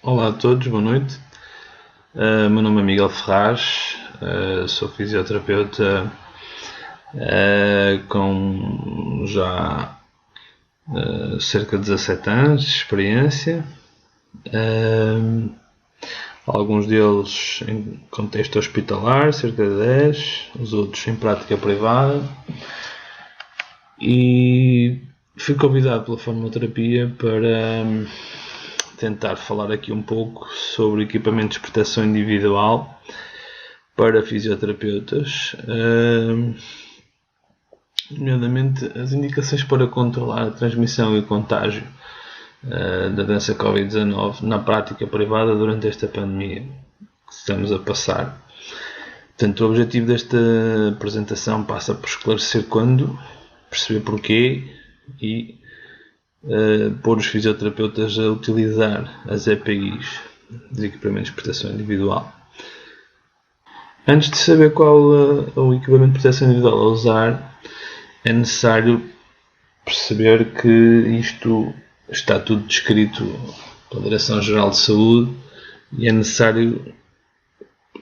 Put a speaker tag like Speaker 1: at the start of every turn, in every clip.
Speaker 1: Olá a todos, boa noite. Meu nome é Miguel Ferraz, sou fisioterapeuta com já cerca de 17 anos de experiência, alguns deles em contexto hospitalar, cerca de 10, os outros em prática privada, e fui convidado pela Formoterapia para tentar falar aqui um pouco sobre equipamentos de proteção individual para fisioterapeutas, nomeadamente as indicações para controlar a transmissão e o contágio da doença Covid-19 na prática privada durante esta pandemia que estamos a passar. Portanto, o objetivo desta apresentação passa por esclarecer quando, perceber porquê e pôr os fisioterapeutas a utilizar as EPIs, os equipamentos de proteção individual. Antes de saber qual o equipamento de proteção individual a usar, é necessário perceber que isto está tudo descrito pela Direção-Geral de Saúde e é necessário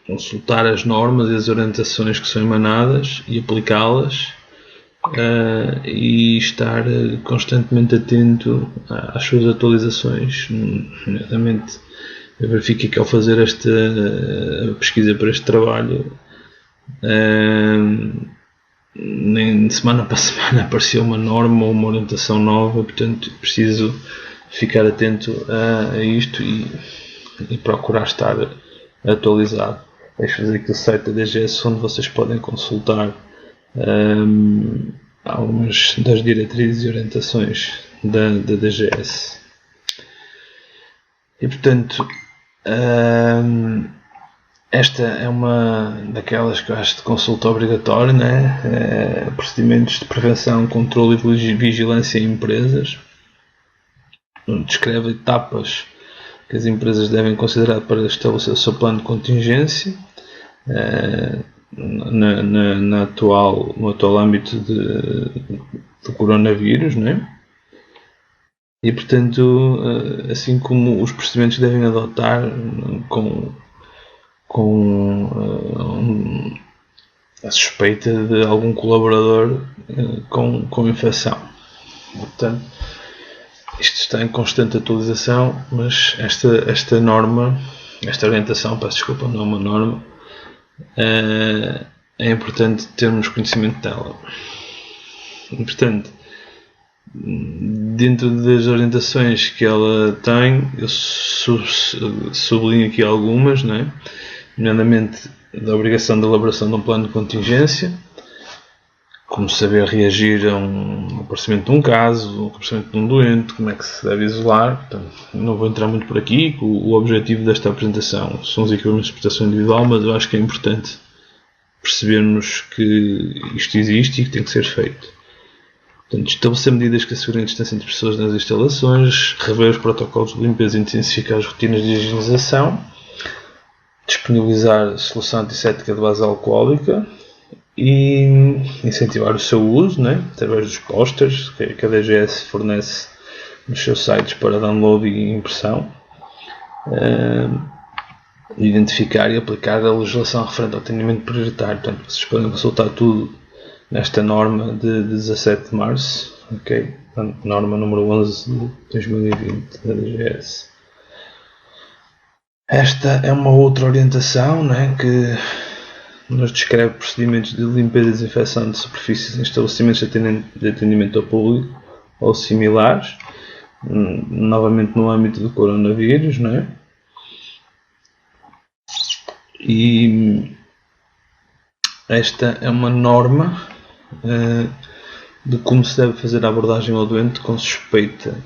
Speaker 1: consultar as normas e as orientações que são emanadas e aplicá-las e estar constantemente atento às suas atualizações. Nomeadamente, eu verifiquei que ao fazer esta pesquisa para este trabalho, nem semana para semana apareceu uma norma ou uma orientação nova, portanto preciso ficar atento a isto e procurar estar atualizado. Deixo-vos aqui o site da DGS onde vocês podem consultar algumas das diretrizes e orientações da DGS. E portanto, esta é uma daquelas que eu acho de consulta obrigatória, né? Procedimentos de prevenção, controle e vigilância em empresas. Descreve etapas que as empresas devem considerar para estabelecer o seu plano de contingência no atual âmbito do coronavírus, né? E portanto, assim como os procedimentos que devem adotar com a suspeita de algum colaborador com infecção. Portanto, isto está em constante atualização, mas esta orientação, peço desculpa, não é uma norma, é importante termos conhecimento dela. E, portanto, dentro das orientações que ela tem, eu sublinho aqui algumas, né? Nomeadamente da obrigação de elaboração de um plano de contingência, como saber reagir a um aparecimento de um caso, o aparecimento de um doente, como é que se deve isolar. Portanto, não vou entrar muito por aqui, o objetivo desta apresentação são os equipamentos de proteção individual, mas eu acho que é importante percebermos que isto existe e que tem que ser feito. Portanto, estabelecer medidas que assegurem a distância entre pessoas nas instalações, rever os protocolos de limpeza e intensificar as rotinas de higienização, disponibilizar solução antisséptica de base alcoólica e incentivar o seu uso, né, através dos posters que a DGS fornece nos seus sites para download e impressão, identificar e aplicar a legislação referente ao atendimento prioritário. Portanto, vocês podem consultar tudo nesta norma de 17 de março, okay? Norma número 11 de 2020 da DGS. Esta é uma outra orientação, né, que nos descreve procedimentos de limpeza e desinfecção de superfícies em estabelecimentos de atendimento ao público ou similares, novamente no âmbito do coronavírus, né? E esta é uma norma de como se deve fazer a abordagem ao doente com suspeita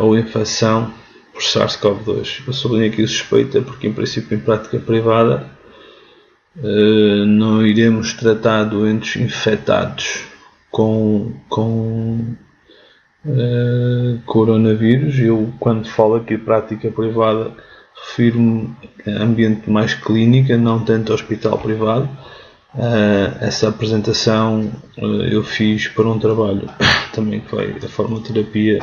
Speaker 1: ou infecção por SARS-CoV-2. Eu sublinho aqui suspeita porque, em princípio, em prática privada, não iremos tratar doentes infectados com coronavírus. Eu, quando falo aqui de prática privada, refiro-me a ambiente mais clínica, não tanto hospital privado. Essa apresentação eu fiz para um trabalho também que foi a Formoterapia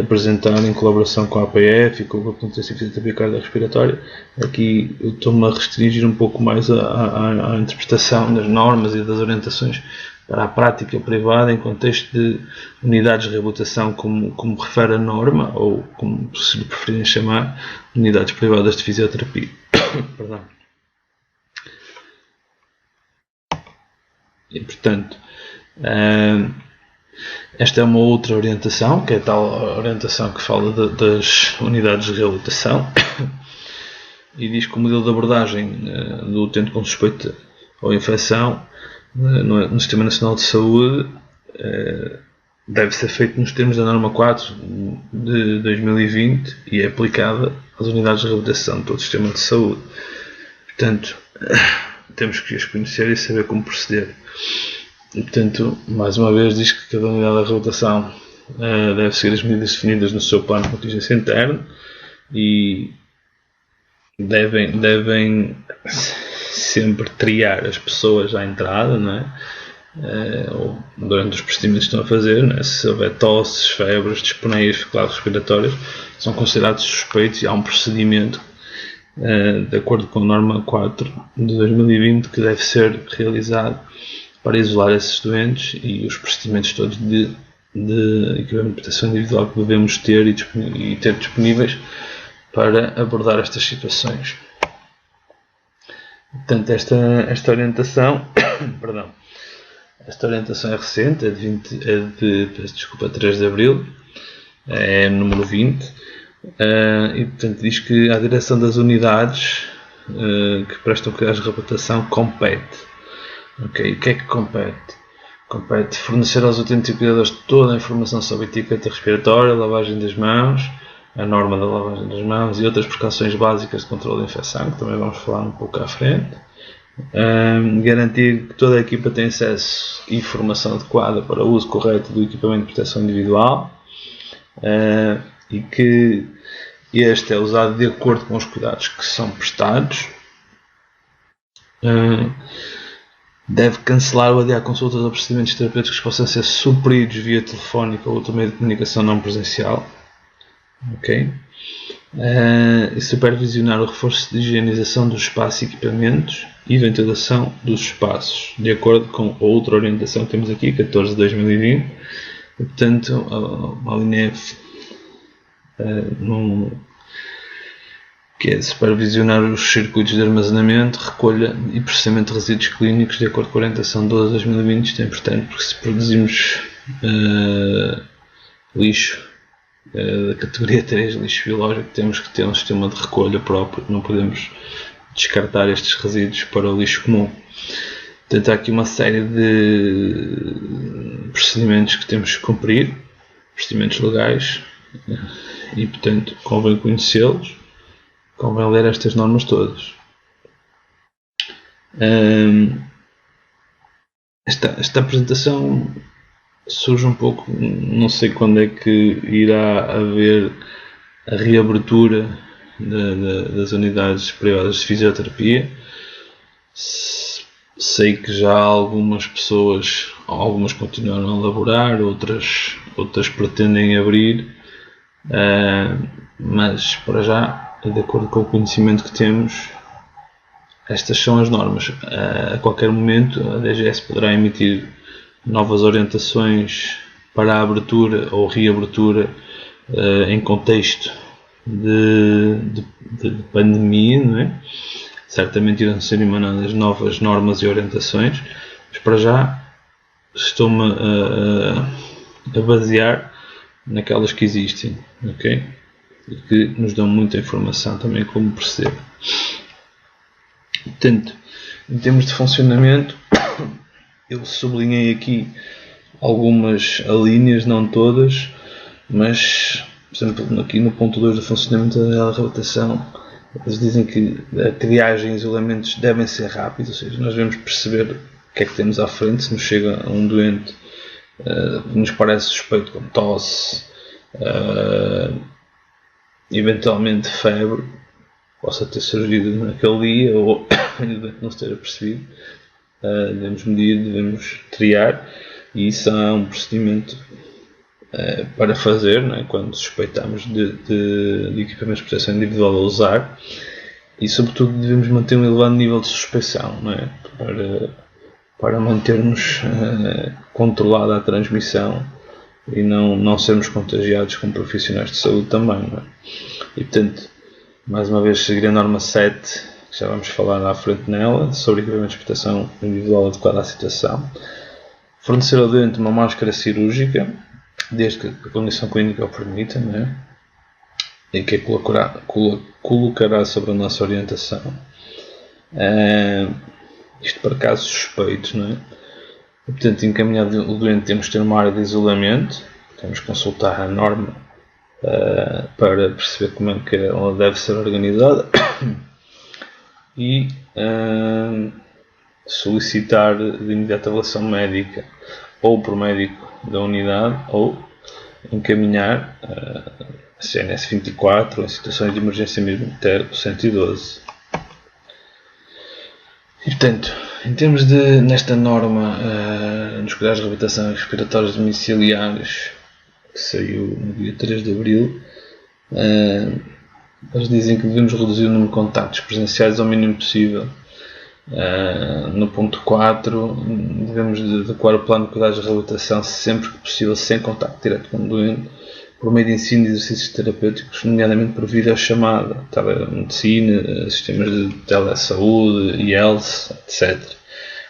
Speaker 1: apresentar em colaboração com a APF e com o Grupo de Intensivo de Fisioterapia Cardiorrespiratória. Aqui eu estou-me a restringir um pouco mais à interpretação das normas e das orientações para a prática privada em contexto de unidades de reabilitação, como refere a norma, ou como se preferirem chamar, unidades privadas de fisioterapia. Perdão. E, portanto, esta é uma outra orientação, que é a tal orientação que fala das unidades de reabilitação e diz que o modelo de abordagem do utente com suspeita ou infecção no Sistema Nacional de Saúde deve ser feito nos termos da norma 4 de 2020 e é aplicada às unidades de reabilitação de todo o Sistema de Saúde. Portanto, temos que as conhecer e saber como proceder. E, portanto, mais uma vez diz que cada unidade de reabilitação deve seguir as medidas definidas no seu plano de contingência interno e devem sempre triar as pessoas à entrada, não é? Ou durante os procedimentos que estão a fazer, não é? Se houver tosses, febres, dispneias, dificuldades respiratórias, são considerados suspeitos e há um procedimento de acordo com a norma 4 de 2020 que deve ser realizado para isolar esses doentes e os procedimentos todos de equipamento de proteção individual que devemos ter e ter disponíveis para abordar estas situações. Portanto, esta orientação perdão, esta orientação é recente, é de 3 de Abril, é número 20, e portanto diz que a direção das unidades que prestam cuidados de reabilitação compete. Okay. O que é que compete? Compete fornecer aos utentes e cuidadores toda a informação sobre etiqueta respiratória, lavagem das mãos, a norma da lavagem das mãos e outras precauções básicas de controle de infecção, que também vamos falar um pouco à frente. Garantir que toda a equipa tem acesso e formação adequada para o uso correto do equipamento de proteção individual e que este é usado de acordo com os cuidados que são prestados. Deve cancelar ou adiar consultas ou procedimentos terapêuticos que possam ser supridos via telefónica ou outro meio de comunicação não presencial. Okay. E supervisionar o reforço de higienização dos espaços e equipamentos e ventilação dos espaços, de acordo com a outra orientação que temos aqui, 14 de 2020. E, portanto, a linha F, que é supervisionar os circuitos de armazenamento, recolha e processamento de resíduos clínicos de acordo com a orientação 12 de 2020. Isto é importante porque se produzimos lixo da categoria 3, lixo biológico, temos que ter um sistema de recolha próprio, não podemos descartar estes resíduos para o lixo comum. Portanto, há aqui uma série de procedimentos que temos que cumprir, procedimentos legais, e portanto convém conhecê-los, convém ler estas normas todas. Esta apresentação surge um pouco, não sei quando é que irá haver a reabertura das unidades privadas de fisioterapia. Sei que já algumas pessoas, algumas continuaram a laborar, outras pretendem abrir, mas para já, de acordo com o conhecimento que temos, estas são as normas. A qualquer momento a DGS poderá emitir novas orientações para a abertura ou reabertura em contexto de pandemia, não é? Certamente irão ser emanadas novas normas e orientações, mas para já estou-me a basear naquelas que existem, ok? E que nos dão muita informação também como proceder. Portanto, em termos de funcionamento, eu sublinhei aqui algumas alíneas, não todas, mas, por exemplo, aqui no ponto 2 do funcionamento da reabilitação, eles dizem que a triagem e isolamentos devem ser rápidos, ou seja, nós devemos perceber o que é que temos à frente. Se nos chega um doente que nos parece suspeito, como tosse, eventualmente febre, possa ter surgido naquele dia ou ainda não se ter apercebido, devemos medir, devemos triar, e isso há um procedimento para fazer, não é? Quando suspeitamos de equipamentos de proteção individual a usar, e sobretudo devemos manter um elevado nível de suspeição, não é? Para mantermos controlada a transmissão e não sermos contagiados como profissionais de saúde também, não é? E portanto, mais uma vez, seguir a norma 7, que já vamos falar à frente nela, sobre equipamentos de proteção individual adequada à situação. Fornecer ao doente uma máscara cirúrgica, desde que a condição clínica o permita, não é? E que colocará sobre a nossa orientação. Isto para casos suspeitos, não é? E, portanto, encaminhado o doente, temos de ter uma área de isolamento, temos que consultar a norma para perceber como é que ela deve ser organizada e solicitar de imediata avaliação médica ou por médico da unidade ou encaminhar a CNS 24 ou em situações de emergência mesmo até o 112. E portanto, em termos de, nesta norma nos cuidados de reabilitação respiratórios domiciliares, que saiu no dia 3 de Abril, eles dizem que devemos reduzir o número de contactos presenciais ao mínimo possível. No ponto 4, devemos adequar o plano de cuidados de reabilitação sempre que possível, sem contacto direto com o doente, por meio de ensino de exercícios terapêuticos, nomeadamente por videochamada, telemedicina, sistemas de telesaúde, e-health, etc.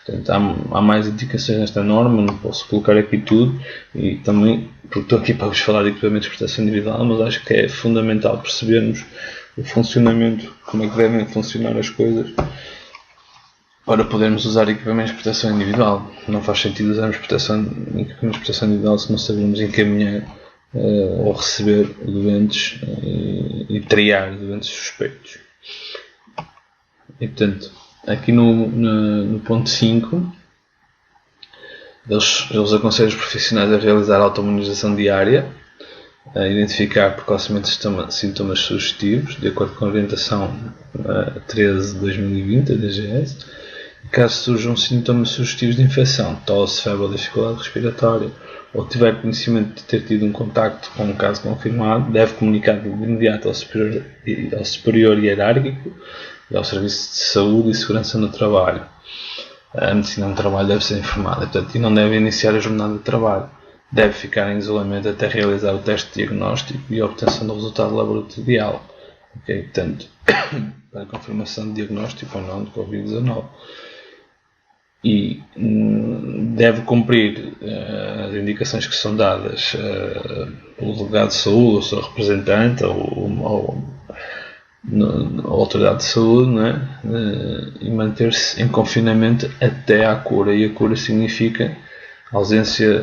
Speaker 1: Portanto, há mais indicações nesta norma, não posso colocar aqui tudo, e também, porque estou aqui para vos falar de equipamentos de proteção individual, mas acho que é fundamental percebermos o funcionamento, como é que devem funcionar as coisas, para podermos usar equipamentos de proteção individual. Não faz sentido usarmos equipamentos de proteção individual se não sabemos encaminhar ou receber doentes e triar doentes suspeitos. E portanto, aqui no ponto 5, eles aconselham os profissionais a realizar a autoimunização diária, a identificar precocemente sintomas sugestivos, de acordo com a orientação 13 de 2020 da DGS. Caso surjam sintomas sugestivos de infecção, tosse, febre ou dificuldade respiratória, ou tiver conhecimento de ter tido um contacto com um caso confirmado, deve comunicar de imediato ao superior hierárquico e ao Serviço de Saúde e Segurança no Trabalho. A medicina do trabalho deve ser informada, portanto, e não deve iniciar a jornada de trabalho. Deve ficar em isolamento até realizar o teste diagnóstico e a obtenção do resultado laboratorial. Okay? Portanto, para a confirmação de diagnóstico ou não de Covid-19. E deve cumprir as indicações que são dadas pelo delegado de saúde, ou seu representante, ou a autoridade de saúde, não é? E manter-se em confinamento até à cura. E a cura significa ausência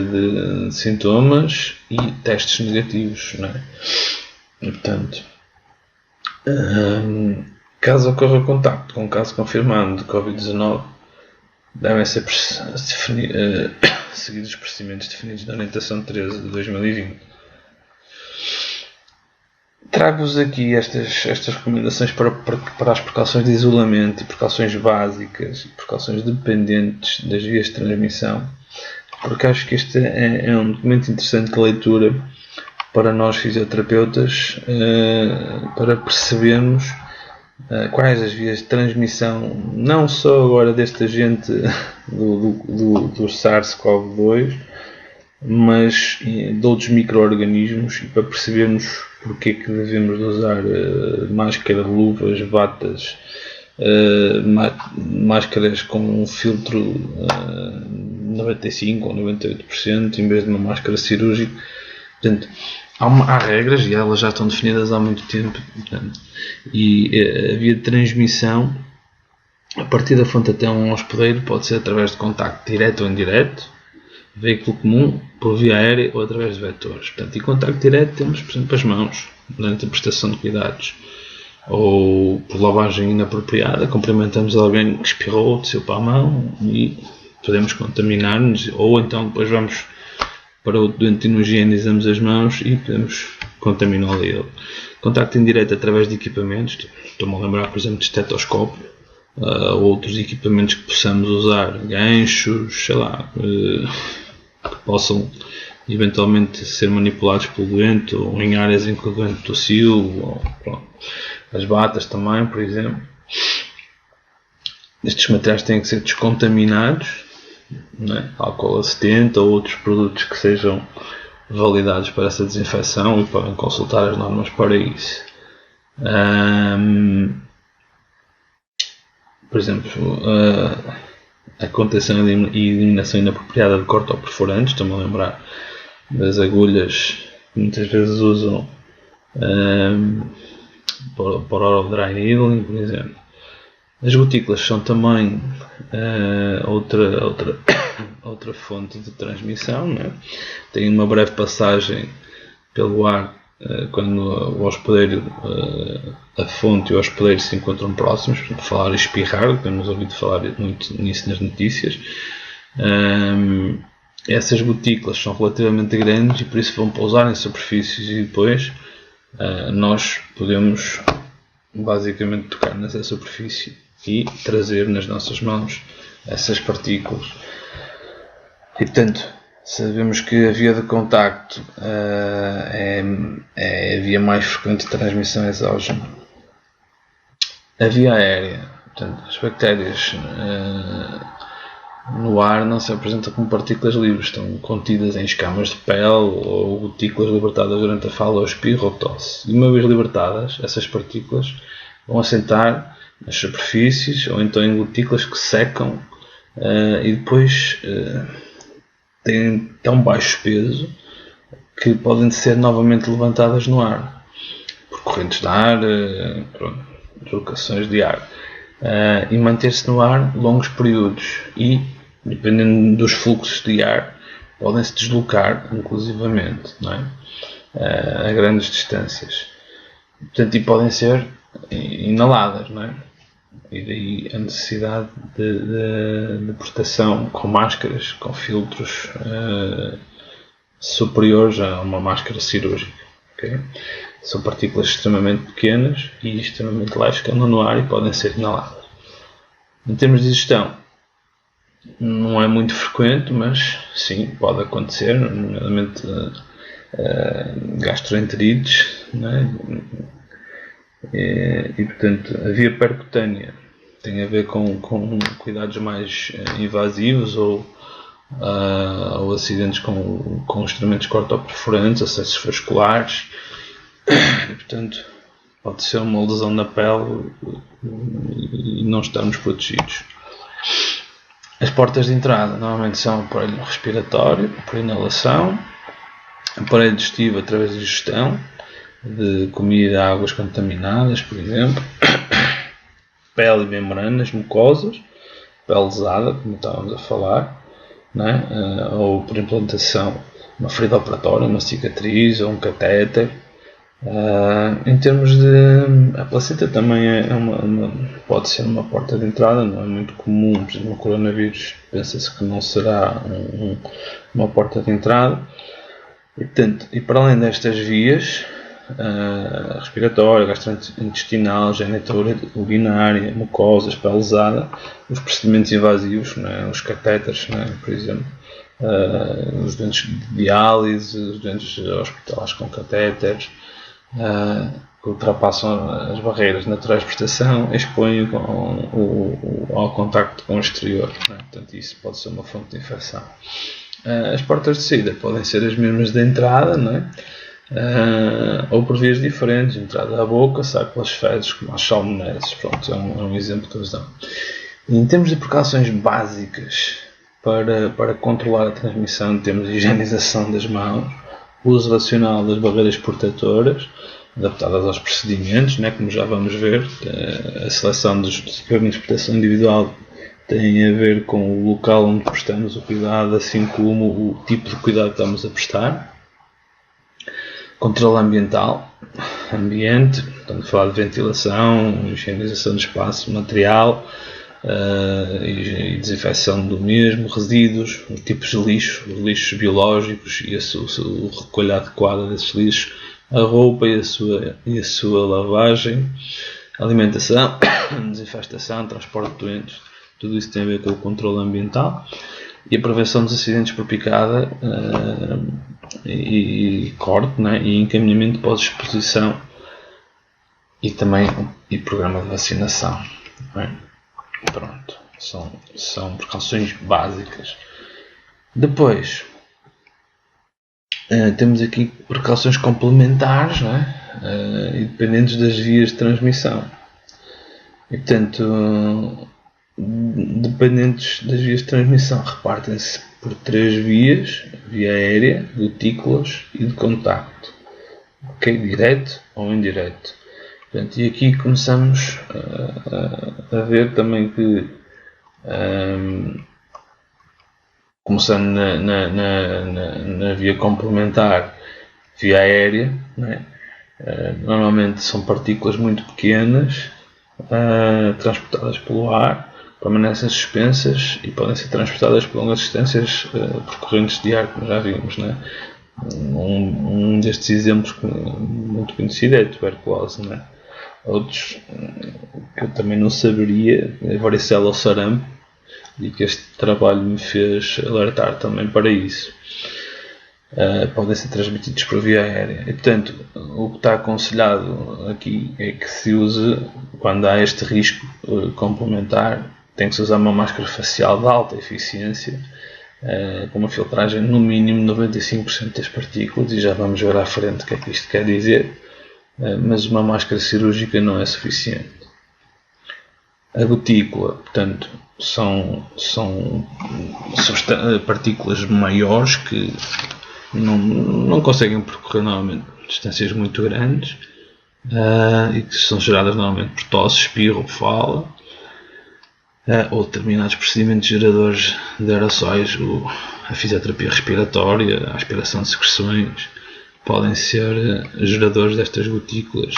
Speaker 1: de sintomas e testes negativos, não é? E, portanto, caso ocorra contacto com um caso confirmado de Covid-19, devem ser seguidos os procedimentos definidos na orientação 13 de 2020. Trago-vos aqui estas recomendações para as precauções de isolamento e precauções básicas e precauções dependentes das vias de transmissão, porque acho que este é um documento interessante de leitura para nós fisioterapeutas, para percebermos quais as vias de transmissão, não só agora deste agente do SARS-CoV-2, mas de outros micro-organismos, e para percebermos porque é que devemos usar máscara, luvas, batas, máscaras com um filtro 95% ou 98% em vez de uma máscara cirúrgica. Portanto, há regras e elas já estão definidas há muito tempo. Portanto, e a via de transmissão a partir da fonte até um hospedeiro pode ser através de contacto direto ou indireto, veículo comum, por via aérea ou através de vetores. Portanto, e contacto direto temos, por exemplo, as mãos, durante a prestação de cuidados, ou por lavagem inapropriada, cumprimentamos alguém que espirrou, tossiu para a mão e podemos contaminar-nos, ou então depois vamos para o doente e nos higienizamos as mãos e podemos contaminá-lo a ele. Contacto indireto através de equipamentos, estou-me a lembrar, por exemplo, de estetoscópio, outros equipamentos que possamos usar, ganchos, sei lá, que possam eventualmente ser manipulados pelo doente, ou em áreas em que o doente tossiu, ou, pronto. As batas também, por exemplo. Estes materiais têm que ser descontaminados, né? Álcool a 70 ou outros produtos que sejam validados para essa desinfecção, e podem consultar as normas para isso. Por exemplo, a contenção e eliminação inapropriada de cortoperfurantes, estou-me a lembrar das agulhas que muitas vezes usam para oral dry needling, por exemplo. As gotículas são também outra fonte de transmissão, né? Tem uma breve passagem pelo ar quando o hospedeiro, a fonte e o hospedeiro se encontram próximos, portanto, falar e espirrar, temos ouvido falar muito nisso nas notícias. Essas gotículas são relativamente grandes e por isso vão pousar em superfícies, e depois nós podemos basicamente tocar nessa superfície e trazer nas nossas mãos essas partículas. E portanto, sabemos que a via de contacto é a via mais frequente de transmissão exógena. A via aérea, portanto, as bactérias no ar não se apresentam como partículas livres, estão contidas em escamas de pele ou gotículas libertadas durante a fala ou espirro ou tosse. E uma vez libertadas, essas partículas vão assentar nas superfícies ou então em gotículas que secam e depois têm tão baixo peso que podem ser novamente levantadas no ar por correntes de ar, deslocações de ar, e manter-se no ar longos períodos e, dependendo dos fluxos de ar, podem se deslocar inclusivamente, não é? A grandes distâncias. Portanto, e podem ser inaladas, não é? E daí a necessidade de proteção com máscaras, com filtros superiores a uma máscara cirúrgica. Okay? São partículas extremamente pequenas e extremamente leves que andam no ar e podem ser inaladas. Em termos de digestão, não é muito frequente, mas sim, pode acontecer, nomeadamente gastroenterites, não é? E portanto, a via percutânea tem a ver com cuidados mais invasivos ou acidentes com instrumentos cortoperfurantes, acessos vasculares, e portanto pode ser uma lesão na pele e não estarmos protegidos. As portas de entrada normalmente são o aparelho respiratório, por inalação, aparelho digestivo através de digestão de comida, águas contaminadas, por exemplo, pele e membranas mucosas, pele lesada, como estávamos a falar, né? Ou por implantação, uma ferida operatória, uma cicatriz ou um catéter. Em termos de... a placenta também pode ser uma porta de entrada, não é muito comum, por exemplo, no coronavírus pensa-se que não será uma porta de entrada. E, portanto, e para além destas vias, respiratória, gastrointestinal, genitourinária, mucosas, pele lesada, os procedimentos invasivos, né, os catéteres, né, por exemplo, os doentes de diálise, os doentes hospitalares com catéteres, que ultrapassam as barreiras naturais de proteção, expõem ao contacto com o exterior, né, portanto isso pode ser uma fonte de infecção. As portas de saída podem ser as mesmas de entrada, né? Ou por vias diferentes, entrada à boca, sai pelas fezes, como as salmoneses. Pronto, é um exemplo que eles dão. Em termos de precauções básicas para controlar a transmissão, temos a higienização das mãos, uso racional das barreiras protetoras, adaptadas aos procedimentos, né, como já vamos ver. A seleção dos equipamentos de proteção individual tem a ver com o local onde prestamos o cuidado, assim como o tipo de cuidado que estamos a prestar. Controle ambiental, estamos a falar de ventilação, higienização do espaço, material e desinfecção do mesmo, resíduos, os tipos de lixo, os lixos biológicos e o recolha adequado desses lixos, a roupa e a sua lavagem, alimentação, desinfestação, transporte de doentes, tudo isso tem a ver com o controle ambiental. e a prevenção dos acidentes por picada e corte, né? E encaminhamento pós-exposição e também e programa de vacinação. Né? Pronto, são precauções básicas. Depois temos aqui precauções complementares, né? E dependentes das vias de transmissão. E portanto, dependentes das vias de transmissão repartem-se por 3 vias: via aérea, gotículas e de contacto, ok? Direto ou indireto. Portanto, e aqui começamos a ver também que, começando na via complementar, via aérea, né? Normalmente são partículas muito pequenas, transportadas pelo ar, permanecem suspensas e podem ser transportadas por longas distâncias por correntes de ar, como já vimos. Né? Um destes exemplos muito conhecido é a tuberculose. Né? Outros que eu também não saberia, é varicela ou sarampo, e que este trabalho me fez alertar também para isso. Podem ser transmitidos por via aérea. E, portanto, o que está aconselhado aqui é que se use, quando há este risco complementar, tem que se usar uma máscara facial de alta eficiência, com uma filtragem no mínimo de 95% das partículas, e já vamos ver à frente o que é que isto quer dizer, mas uma máscara cirúrgica não é suficiente. A gotícula, portanto, são partículas maiores que não conseguem percorrer normalmente distâncias muito grandes e que são geradas normalmente por tosse, espirro ou fala, ou determinados procedimentos geradores de aerossóis, a fisioterapia respiratória, a aspiração de secreções, podem ser geradores destas gotículas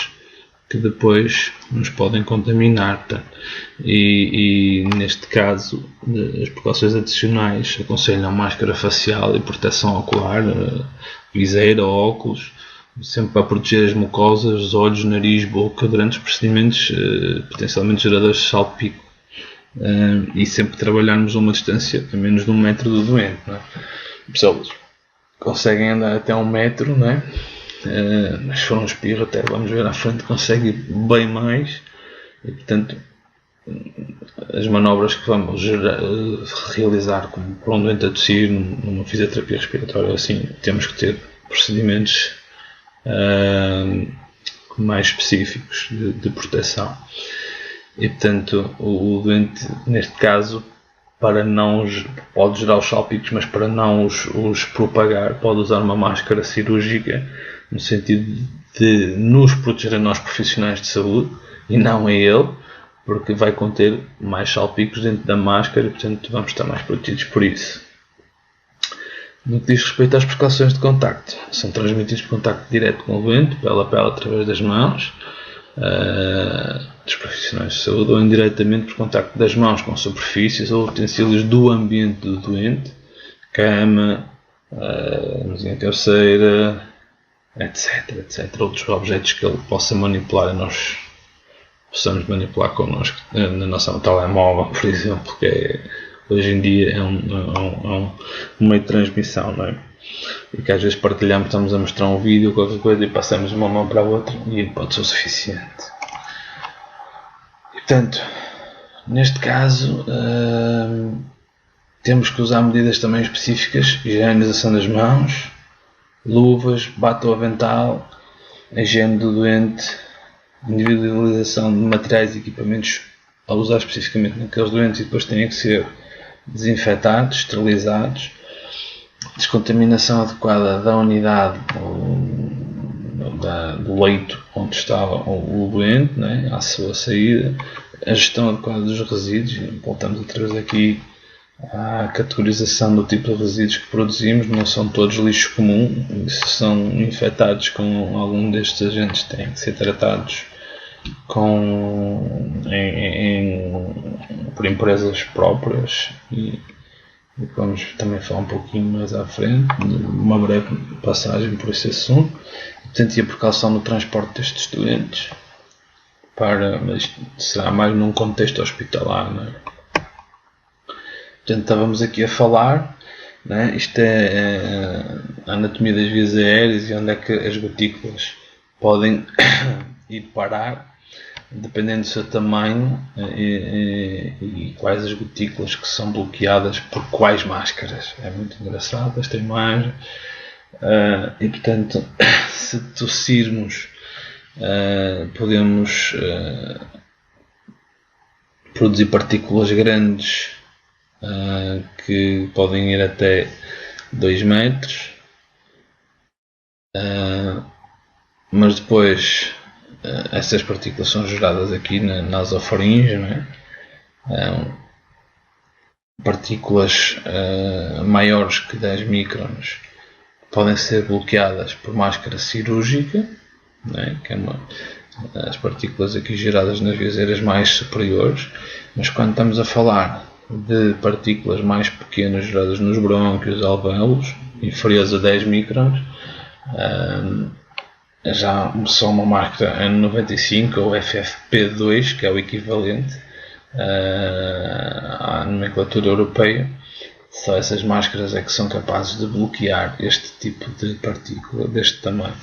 Speaker 1: que depois nos podem contaminar. E neste caso, as precauções adicionais aconselham máscara facial e proteção ocular, viseira ou óculos, sempre para proteger as mucosas, os olhos, nariz, boca, durante os procedimentos potencialmente geradores de salpico. E sempre trabalharmos a uma distância a menos de 1 metro do doente. Não é? Pessoas conseguem andar até 1 metro, não é? Mas se for um espirro, até vamos ver à frente, consegue ir bem mais. E portanto, as manobras que vamos realizar como por um doente a tossir, numa fisioterapia respiratória assim, temos que ter procedimentos mais específicos de proteção. E portanto, o doente, neste caso, pode gerar os salpicos, mas para não os propagar, pode usar uma máscara cirúrgica, no sentido de nos proteger a nós profissionais de saúde e não a ele, porque vai conter mais salpicos dentro da máscara e portanto vamos estar mais protegidos por isso. No que diz respeito às precauções de contacto, são transmitidos por contacto direto com o doente, pele a pele através das mãos dos profissionais de saúde, ou indiretamente por contacto das mãos com superfícies ou utensílios do ambiente do doente, cama, mesinha cabeceira, etc. Outros objetos que ele possa manipular e nós possamos manipular connosco, na nossa telemóvel, por exemplo, que hoje em dia é um meio de transmissão, não é? E que às vezes partilhamos, estamos a mostrar um vídeo, qualquer coisa, e passamos de uma mão para a outra e pode ser o suficiente. E, portanto, neste caso, temos que usar medidas também específicas: higienização das mãos, luvas, bata ou avental, a higiene do doente, individualização de materiais e equipamentos a usar especificamente naqueles doentes e depois têm que ser desinfetados, esterilizados, descontaminação adequada da unidade do leito onde está o doente, né, à sua saída, a gestão adequada dos resíduos. Voltamos outra vez aqui à categorização do tipo de resíduos que produzimos. Não são todos lixo comum, se são infectados com algum destes agentes têm que ser tratados por empresas próprias e vamos também falar um pouquinho mais à frente, uma breve passagem por esse assunto. Portanto, e a precaução no transporte destes doentes, mas será mais num contexto hospitalar, não é? Portanto, estávamos aqui a falar, né? Isto é a anatomia das vias aéreas e onde é que as gotículas podem ir parar, dependendo do seu tamanho e quais as gotículas que são bloqueadas por quais máscaras. É muito engraçado esta imagem. E portanto, se tossirmos, podemos produzir partículas grandes que podem ir até 2 metros, mas depois essas partículas são geradas aqui na nasofaringe, não é? Partículas maiores que 10 microns podem ser bloqueadas por máscara cirúrgica, não é? Que é as partículas aqui geradas nas vias aéreas mais superiores, mas quando estamos a falar de partículas mais pequenas geradas nos brônquios, alvéolos, inferiores a 10 microns, já só uma máscara N95 ou FFP2, que é o equivalente à nomenclatura europeia, só essas máscaras é que são capazes de bloquear este tipo de partícula deste tamanho.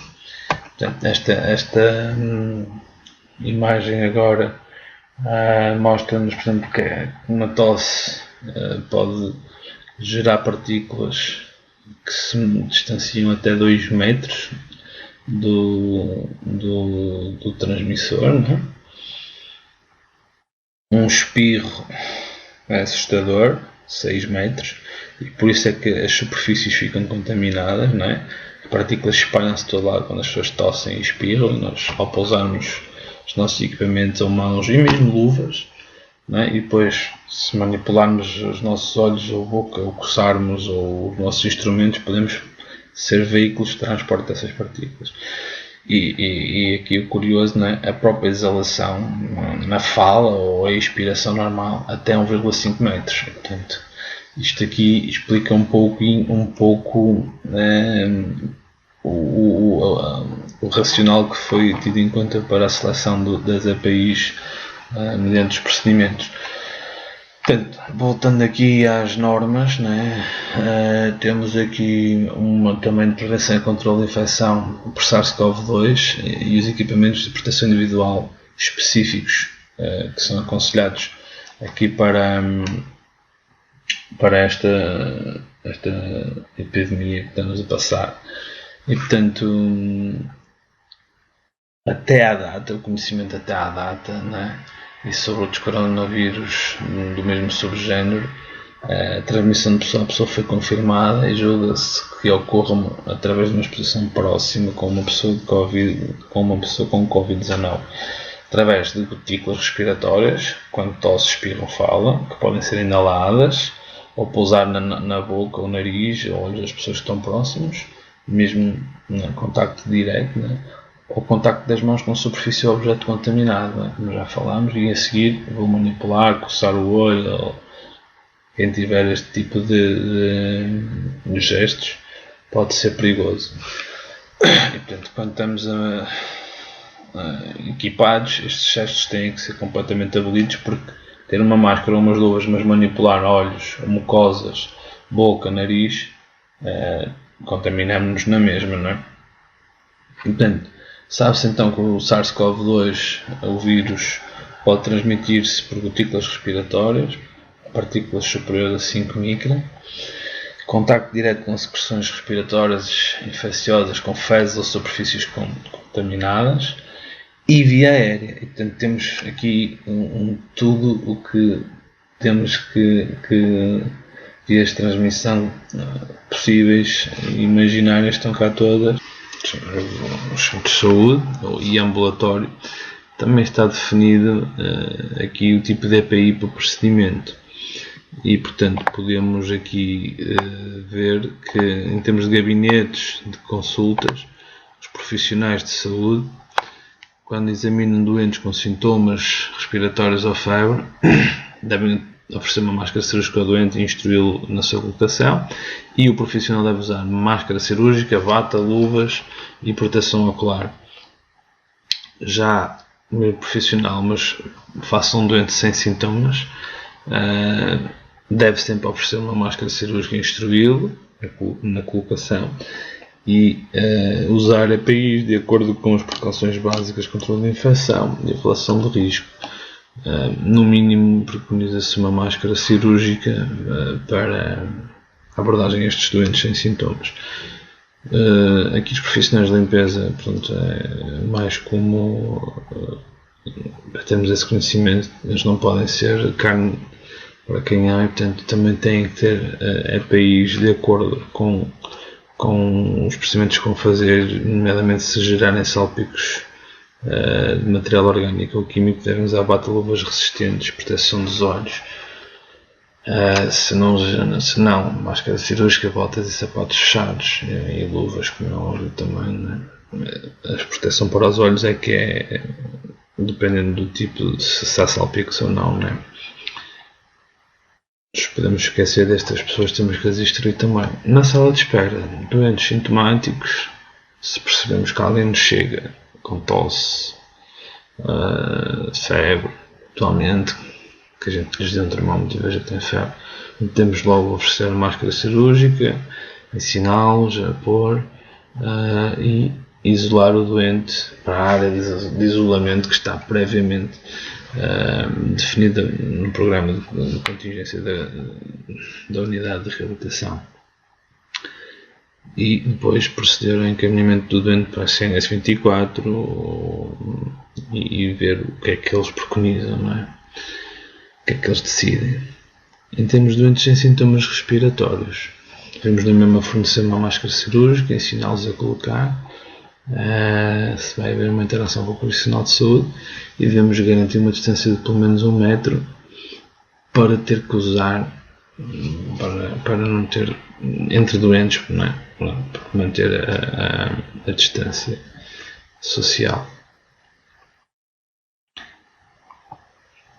Speaker 1: Portanto, esta imagem agora mostra-nos, por exemplo, que uma tosse pode gerar partículas que se distanciam até 2 metros do transmissor, não é? Um espirro é assustador, 6 metros, e por isso é que as superfícies ficam contaminadas, não é? As partículas espalham-se de todo lado quando as pessoas tossem e espirram, e nós, ao pousarmos os nossos equipamentos ou mãos e mesmo luvas, não é? E depois, se manipularmos os nossos olhos ou boca, ou coçarmos ou os nossos instrumentos, podemos ser veículos de transporte dessas partículas. E aqui o curioso, não é? A própria exalação na fala ou a expiração normal até 1,5 metros. Portanto, isto aqui explica um pouco o racional que foi tido em conta para a seleção das EPIs mediante os procedimentos. Portanto, voltando aqui às normas, né? Temos aqui uma também de prevenção e controle de infecção por SARS-CoV-2 e os equipamentos de proteção individual específicos que são aconselhados aqui para esta epidemia que estamos a passar. E portanto, até à data, o conhecimento até à data, né? E sobre outros coronavírus do mesmo subgénero, a transmissão de pessoa a pessoa foi confirmada e julga-se que ocorra através de uma exposição próxima com uma pessoa com Covid-19, através de gotículas respiratórias, quando tosse, espirram, falam, que podem ser inaladas ou pousar na boca ou nariz ou olhos das pessoas que estão próximos, mesmo em contacto direto, né? Ou contacto das mãos com superfície ou objeto contaminado, né? Como já falámos, e a seguir vou manipular, coçar o olho, ou quem tiver este tipo de gestos pode ser perigoso. E portanto, quando estamos equipados, estes gestos têm que ser completamente abolidos, porque ter uma máscara ou umas luvas, mas manipular olhos, mucosas, boca, nariz, contaminamos-nos na mesma, não é? Portanto, sabe-se então que o SARS-CoV-2, o vírus, pode transmitir-se por gotículas respiratórias, partículas superiores a 5 micron, contacto direto com secreções respiratórias infecciosas com fezes ou superfícies contaminadas e via aérea. E, portanto, temos aqui tudo o que temos que vias de transmissão possíveis e imaginárias estão cá todas. O centro de saúde e ambulatório também está definido aqui o tipo de EPI para o procedimento e portanto podemos aqui ver que em termos de gabinetes de consultas, os profissionais de saúde, quando examinam doentes com sintomas respiratórios ou febre, devem oferecer uma máscara cirúrgica ao doente e instruí-lo na sua colocação, e o profissional deve usar máscara cirúrgica, bata, luvas e proteção ocular. Já o profissional, mas faça um doente sem sintomas, deve sempre oferecer uma máscara cirúrgica, instruí-lo na colocação e usar EPIs de acordo com as precauções básicas de controle de infecção e avaliação de risco. No mínimo, preconiza-se uma máscara cirúrgica para abordagem a estes doentes sem sintomas. Aqui os profissionais de limpeza, portanto, é mais como temos esse conhecimento, eles não podem ser carne para quem há, e portanto também têm que ter EPIs de acordo com os procedimentos que vão fazer, nomeadamente se gerarem salpicos de material orgânico ou químico, devem usar bata-luvas resistentes, proteção dos olhos. Se não, máscara cirúrgica, botas e sapatos fechados e luvas, como é óbvio também, né? A proteção para os olhos é que é dependendo do tipo, se há salpicos ou não, né? Nos podemos esquecer destas pessoas, temos que as instruir também. Na sala de espera, doentes sintomáticos, se percebemos que alguém nos chega com tosse, febre, atualmente, que a gente lhes dê um termómetro e veja que tem febre, temos logo a oferecer a máscara cirúrgica, ensiná-los a pôr e isolar o doente para a área de isolamento que está previamente definida no programa de contingência da unidade de reabilitação. E depois proceder ao encaminhamento do doente para a CNS 24 e ver o que é que eles preconizam, não é? O que é que eles decidem. Em termos de doentes sem sintomas respiratórios, devemos na mesma fornecer uma máscara cirúrgica, ensiná-los a colocar, se vai haver uma interação com o profissional de saúde, e devemos garantir uma distância de pelo menos 1 metro para ter que usar, para não ter entre doentes, não é? Para manter a distância social.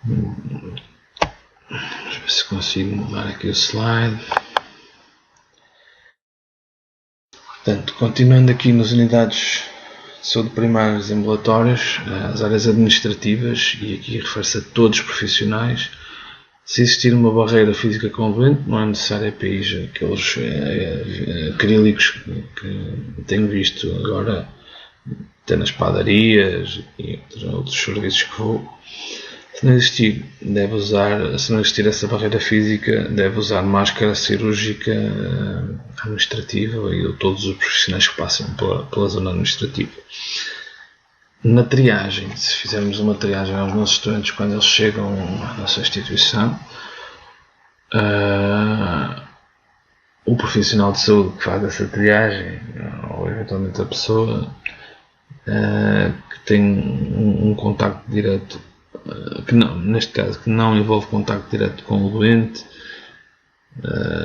Speaker 1: Vamos ver se consigo mudar aqui o slide. Portanto, continuando aqui nas unidades de saúde primárias e ambulatórias, as áreas administrativas, e aqui refere-se a todos os profissionais, se existir uma barreira física com o doente, não é necessário EPIs, aqueles acrílicos que tenho visto agora até nas padarias e outros serviços que vou. Se não existir essa barreira física, deve usar máscara cirúrgica administrativa e todos os profissionais que passam pela zona administrativa. Na triagem, se fizermos uma triagem aos nossos estudantes quando eles chegam à nossa instituição, o profissional de saúde que faz essa triagem, ou eventualmente a pessoa que tem um contacto direto, neste caso que não envolve contacto direto com o doente,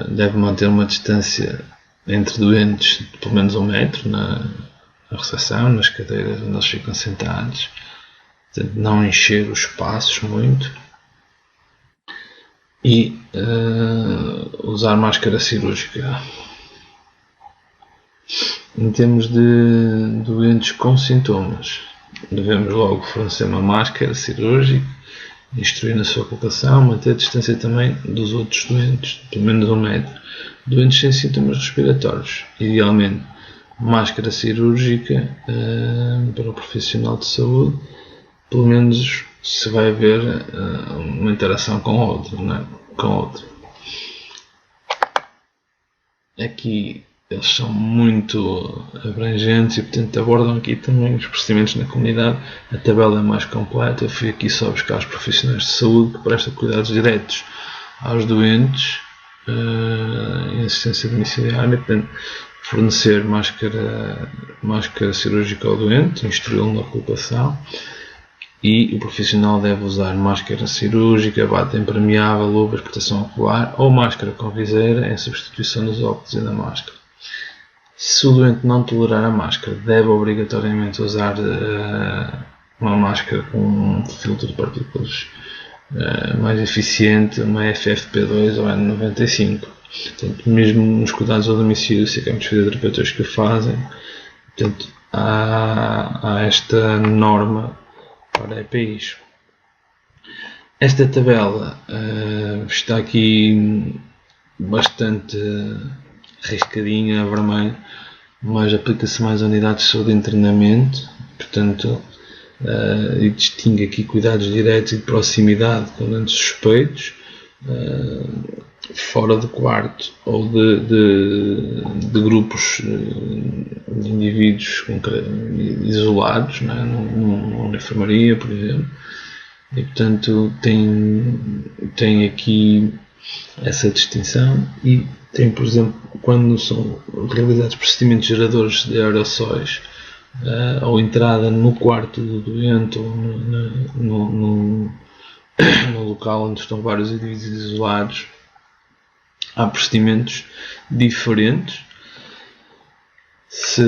Speaker 1: deve manter uma distância entre doentes de pelo menos 1 metro na recepção, nas cadeiras onde eles ficam sentados, portanto, não encher os espaços muito, e usar máscara cirúrgica. Em termos de doentes com sintomas, devemos logo fornecer uma máscara cirúrgica, instruir na sua colocação, manter a distância também dos outros doentes, pelo menos 1 metro. Doentes sem sintomas respiratórios, idealmente máscara cirúrgica para o profissional de saúde, pelo menos se vai haver uma interação com outro, não é? Com outro. Aqui eles são muito abrangentes e, portanto, abordam aqui também os procedimentos na comunidade. A tabela é mais completa. Eu fui aqui só buscar os profissionais de saúde que prestam cuidados diretos aos doentes em assistência domiciliária, portanto, fornecer máscara cirúrgica ao doente, instruí-lo na colocação, e o profissional deve usar máscara cirúrgica, bata impermeável, luvas, proteção ocular ou máscara com viseira em substituição dos óculos e da máscara. Se o doente não tolerar a máscara, deve obrigatoriamente usar uma máscara com um filtro de partículas mais eficiente, uma FFP2 ou N95. Portanto, mesmo nos cuidados ao domicílio, sei que há muitos fisioterapeutas que o fazem, portanto, há esta norma para EPIs. Esta tabela está aqui bastante riscadinha a vermelho, mas aplica-se mais a unidades de saúde e treinamento, portanto, e distingue aqui cuidados diretos e de proximidade com doentes suspeitos, fora do quarto ou de grupos de indivíduos isolados, não é? Numa enfermaria, por exemplo. E, portanto, tem aqui essa distinção e tem, por exemplo, quando são realizados procedimentos geradores de aerossóis ou entrada no quarto do doente ou no local onde estão vários indivíduos isolados, há procedimentos diferentes. Se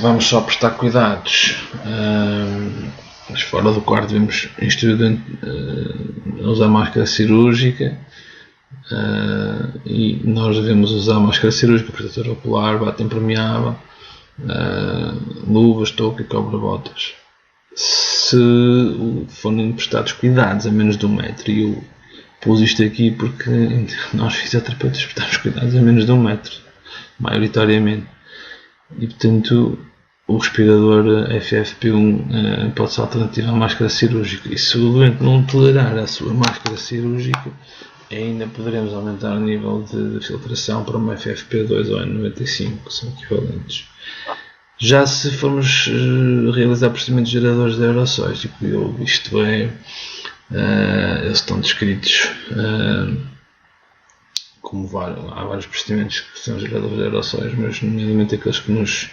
Speaker 1: vamos só prestar cuidados, mas fora do quarto devemos instruir o doente a usar máscara cirúrgica, e nós devemos usar máscara cirúrgica, protetor ocular, bata impermeável, luvas, touca e cobre-botas. Se forem prestados cuidados a menos de 1 metro, e eu pus isto aqui porque nós fisioterapeutas prestamos cuidados a menos de 1 metro, maioritariamente, e portanto o respirador FFP1 pode ser alternativa à máscara cirúrgica, e se o doente não tolerar a sua máscara cirúrgica, ainda poderemos aumentar o nível de filtração para uma FFP2 ou N95, que são equivalentes. Já se formos realizar procedimentos geradores de aerossóis, tipo isto é, eles estão descritos como há vários procedimentos que são geradores de aerossóis, mas nomeadamente aqueles que nos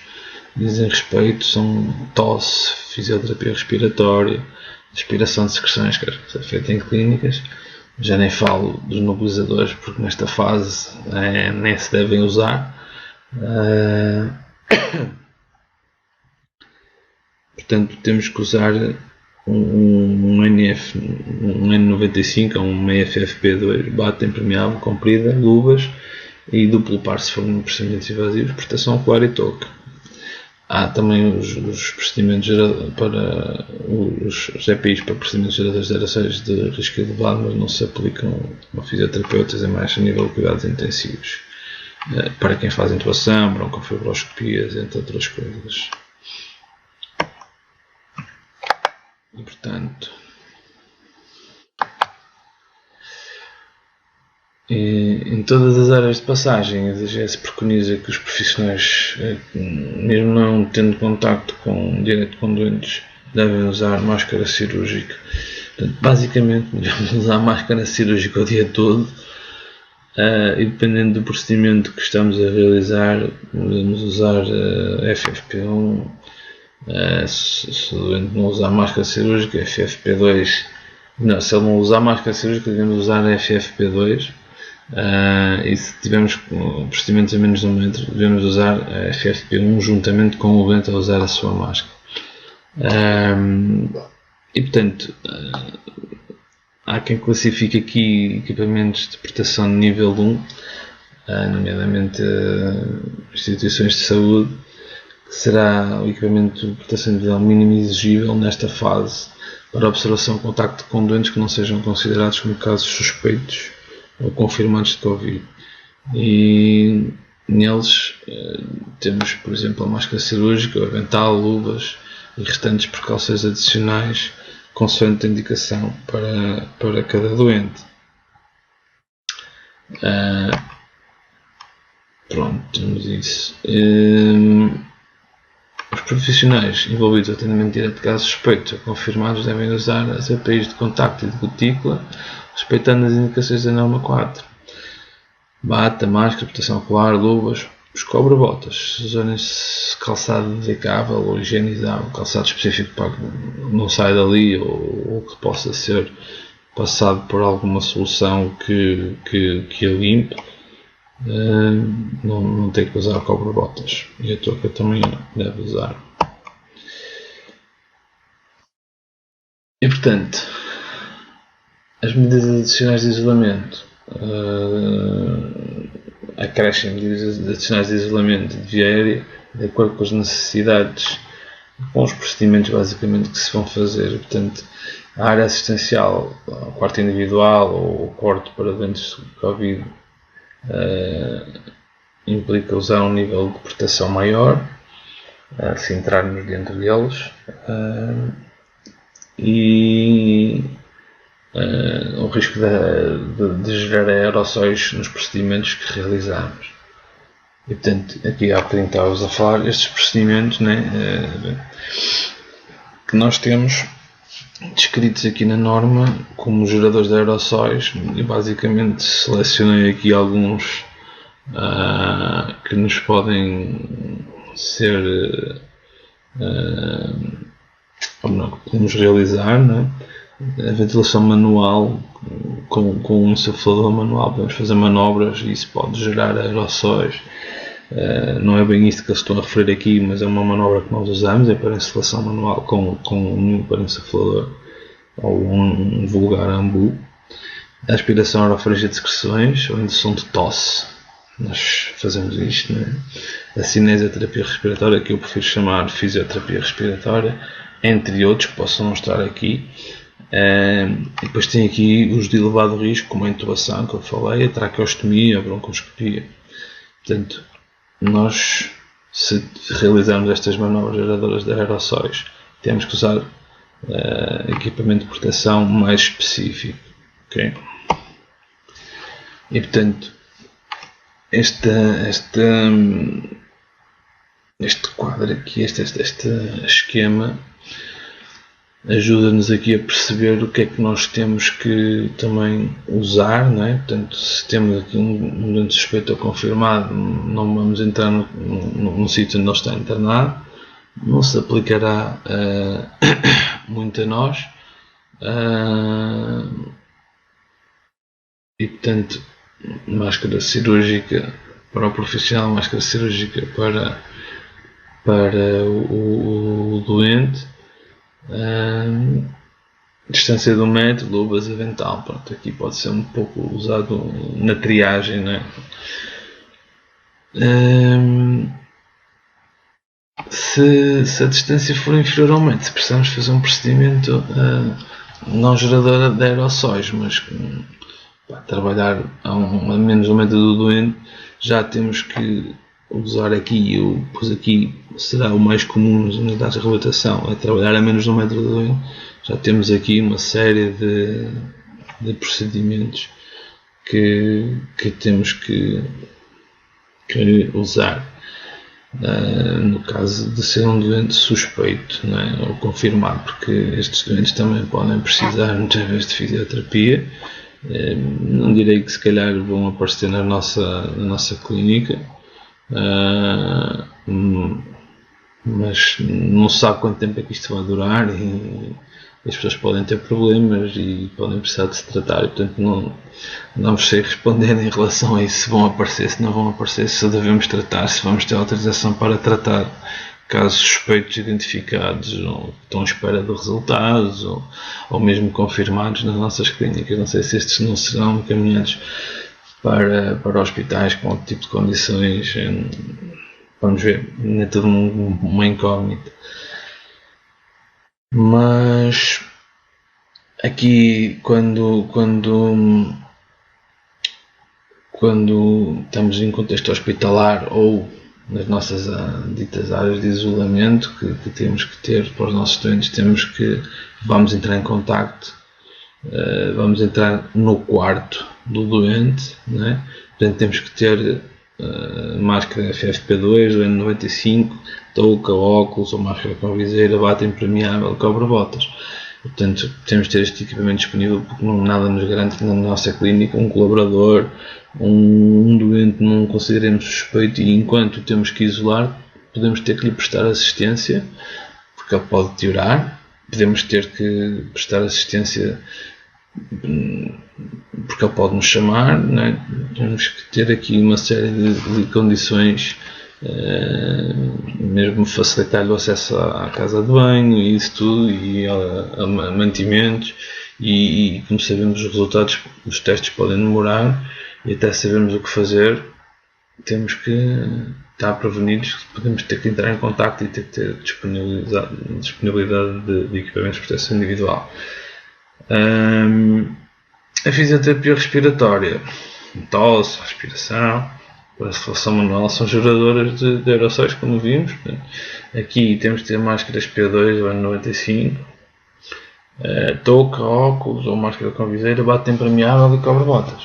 Speaker 1: dizem respeito são tosse, fisioterapia respiratória, aspiração de secreções, que é feita em clínicas. Já nem falo dos nebulizadores, porque nesta fase nem se devem usar. Portanto, temos que usar um N95 ou uma FFP2, bata impermeável, comprida, luvas e duplo par se forem procedimentos invasivos, proteção ocular e touca. Há também os procedimentos para os EPIs para procedimentos geradores de aerossóis de risco elevado, mas não se aplicam a fisioterapeutas, é mais a nível de cuidados intensivos, para quem faz intubação, broncofibroscopias, entre outras coisas. E, portanto, em todas as áreas de passagem, a DGS preconiza que os profissionais, mesmo não tendo contacto direto com doentes, devem usar máscara cirúrgica. Portanto, basicamente, devemos usar máscara cirúrgica o dia todo, e dependendo do procedimento que estamos a realizar, podemos usar FFP1. Se o doente não usar máscara cirúrgica, FFP2. Não, se ele não usar máscara cirúrgica, devemos usar FFP2. E se tivermos procedimentos a menos de 1 metro, devemos usar a FFP1 juntamente com o doente a usar a sua máscara. E portanto, há quem classifique aqui equipamentos de proteção de nível 1, nomeadamente instituições de saúde, que será o equipamento de proteção individual mínimo exigível nesta fase para observação e contacto com doentes que não sejam considerados como casos suspeitos ou confirmados de Covid. E neles temos, por exemplo, a máscara cirúrgica, o avental, luvas e restantes precauções adicionais consoante a indicação para cada doente. Pronto, temos isso. Os profissionais envolvidos no atendimento direto de casos suspeitos ou confirmados devem usar as EPIs de contacto e de gotícula, respeitando as indicações da norma 4. Bata, máscara, proteção ocular, luvas, os cobre-botas, se usarem calçado dedicável ou higienizável, calçado específico para que não saia dali ou que possa ser passado por alguma solução que a limpe, não tem que usar cobre-botas. E a touca também deve usar. E portanto, as medidas adicionais de isolamento, acrescem medidas adicionais de isolamento de via aérea de acordo com as necessidades, com os procedimentos basicamente que se vão fazer. Portanto, A área assistencial, o quarto individual ou o quarto para doentes de Covid, implica usar um nível de proteção maior, se entrarmos dentro deles, e o risco de gerar aerossóis nos procedimentos que realizamos. E portanto, aqui há bocadinho estávamos a falar, estes procedimentos, né, que nós temos descritos aqui na norma como geradores de aerossóis, e basicamente selecionei aqui alguns que nos podem ser podemos realizar, né? A ventilação manual com um insuflador manual, podemos fazer manobras e isso pode gerar aerossóis. Não é bem isto que eu estou a referir aqui, mas é uma manobra que nós usamos, é para insuflação manual com um para insuflador ou um vulgar ambu. A aspiração orofaringea de secreções ou indução de tosse, nós fazemos isto, né? A cinesioterapia respiratória, que eu prefiro chamar fisioterapia respiratória, entre outros que posso mostrar aqui. E depois tem aqui os de elevado risco, como a intubação que eu falei, a traqueostomia, a broncoscopia. Portanto, nós, se realizarmos estas manobras geradoras de aerossóis, temos que usar equipamento de proteção mais específico. Okay? E portanto, este quadro aqui, este esquema, ajuda-nos aqui a perceber o que é que nós temos que também usar, não é? Portanto, se temos aqui um doente suspeito ou confirmado, não vamos entrar no sítio onde ele está internado, não se aplicará muito a nós, e portanto, máscara cirúrgica para o profissional, máscara cirúrgica para o doente, distância de 1 metro, luvas, avental. Pronto, aqui pode ser um pouco usado na triagem, não é? Se a distância for inferior ao metro, se precisamos fazer um procedimento não gerador de aerossóis, mas para trabalhar a menos de 1 metro do doente, já temos que usar aqui, pois aqui será o mais comum nas unidades de reabilitação, é trabalhar a menos de 1 metro do doente. Já temos aqui uma série de procedimentos que temos que usar no caso de ser um doente suspeito, não é? Ou confirmado, porque estes doentes também podem precisar muitas vezes de fisioterapia. Não direi que se calhar vão aparecer na nossa clínica, mas não se sabe quanto tempo é que isto vai durar e as pessoas podem ter problemas e podem precisar de se tratar, e portanto não sei responder em relação a isso, se vão aparecer, se não vão aparecer, se devemos tratar, se vamos ter autorização para tratar casos suspeitos identificados ou que estão à espera de resultados ou mesmo confirmados nas nossas clínicas. Não sei se estes não serão encaminhados para hospitais com outro tipo de condições. Vamos ver, ainda é tudo uma incógnita. Mas aqui quando estamos em contexto hospitalar ou nas nossas ditas áreas de isolamento que temos que ter para os nossos doentes, vamos entrar em contacto, vamos entrar no quarto do doente, né? Portanto temos que ter máscara FFP2 ou N95, touca, óculos ou máscara com viseira, bata impermeável, cobre-botas. Portanto, temos de ter este equipamento disponível porque nada nos garante que na nossa clínica um colaborador, um doente não consideremos suspeito e enquanto temos que isolar, podemos ter que lhe prestar assistência porque ele pode deteriorar, podemos ter que prestar assistência porque ele pode nos chamar, né? Temos que ter aqui uma série de condições, mesmo facilitar-lhe o acesso à casa de banho e isso tudo, e a mantimentos, e como sabemos os resultados dos testes podem demorar e até sabermos o que fazer, temos que estar prevenidos, podemos ter que entrar em contacto e ter que ter disponibilidade de equipamentos de proteção individual. A fisioterapia respiratória, tosse, respiração, para a reflexão manual são geradoras de aerossóis, como vimos. Aqui temos de ter máscaras P2 do ano 95, touca, óculos ou máscara com viseira, bate impermeável e cobre-botas.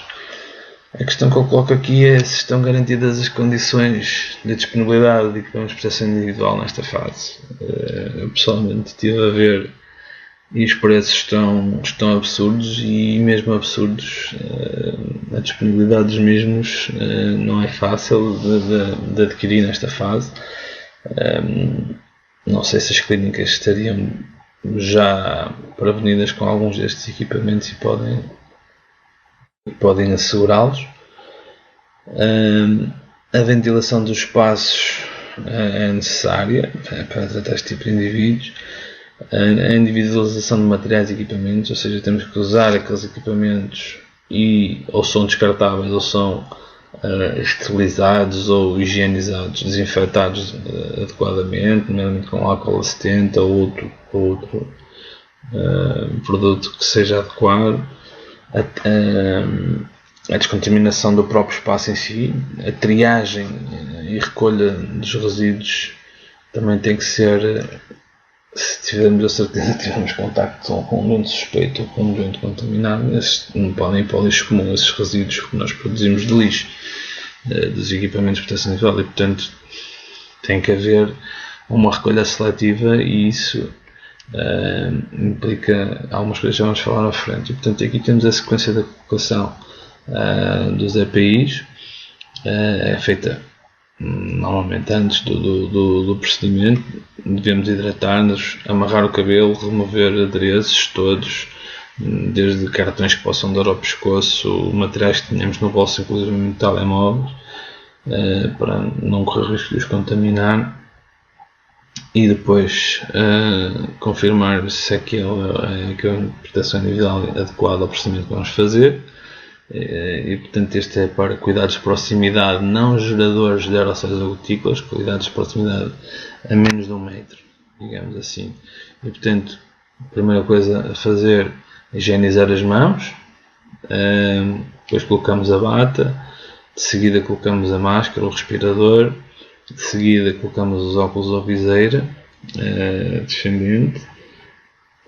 Speaker 1: A questão que eu coloco aqui é se estão garantidas as condições de disponibilidade de equipamentos de proteção individual nesta fase. Eu pessoalmente estive a ver e os preços estão absurdos, e mesmo absurdos, a disponibilidade dos mesmos não é fácil de adquirir nesta fase. Não sei se as clínicas estariam já prevenidas com alguns destes equipamentos e podem assegurá-los. A ventilação dos espaços é necessária para tratar este tipo de indivíduos. A individualização de materiais e equipamentos, ou seja, temos que usar aqueles equipamentos ou são descartáveis ou são esterilizados ou higienizados, desinfetados adequadamente, nomeadamente com álcool 70 ou outro produto que seja adequado. A descontaminação do próprio espaço em si, a triagem e recolha dos resíduos também tem que ser. Se tivermos a certeza que tivemos contacto com um doente suspeito ou com um doente contaminado, esses não podem ir para o lixo comum, esses resíduos que nós produzimos de lixo dos equipamentos de proteção individual, e portanto tem que haver uma recolha seletiva, e isso implica algumas coisas que já vamos falar na frente. E portanto aqui temos a sequência da colocação dos EPIs, é feita normalmente antes do procedimento. Devemos hidratar-nos, amarrar o cabelo, remover adereços todos, desde cartões que possam dar ao pescoço, materiais que tenhamos no bolso, inclusive telemóveis, para não correr risco de os contaminar, e depois confirmar se aquela é a proteção individual adequada ao procedimento que vamos fazer. E portanto este é para cuidados de proximidade não geradores de aerossóis ou gotículas, cuidados de proximidade a menos de 1 metro, digamos assim. E portanto a primeira coisa a fazer é higienizar as mãos, depois colocamos a bata, de seguida colocamos a máscara, o respirador, de seguida colocamos os óculos ou viseira descendente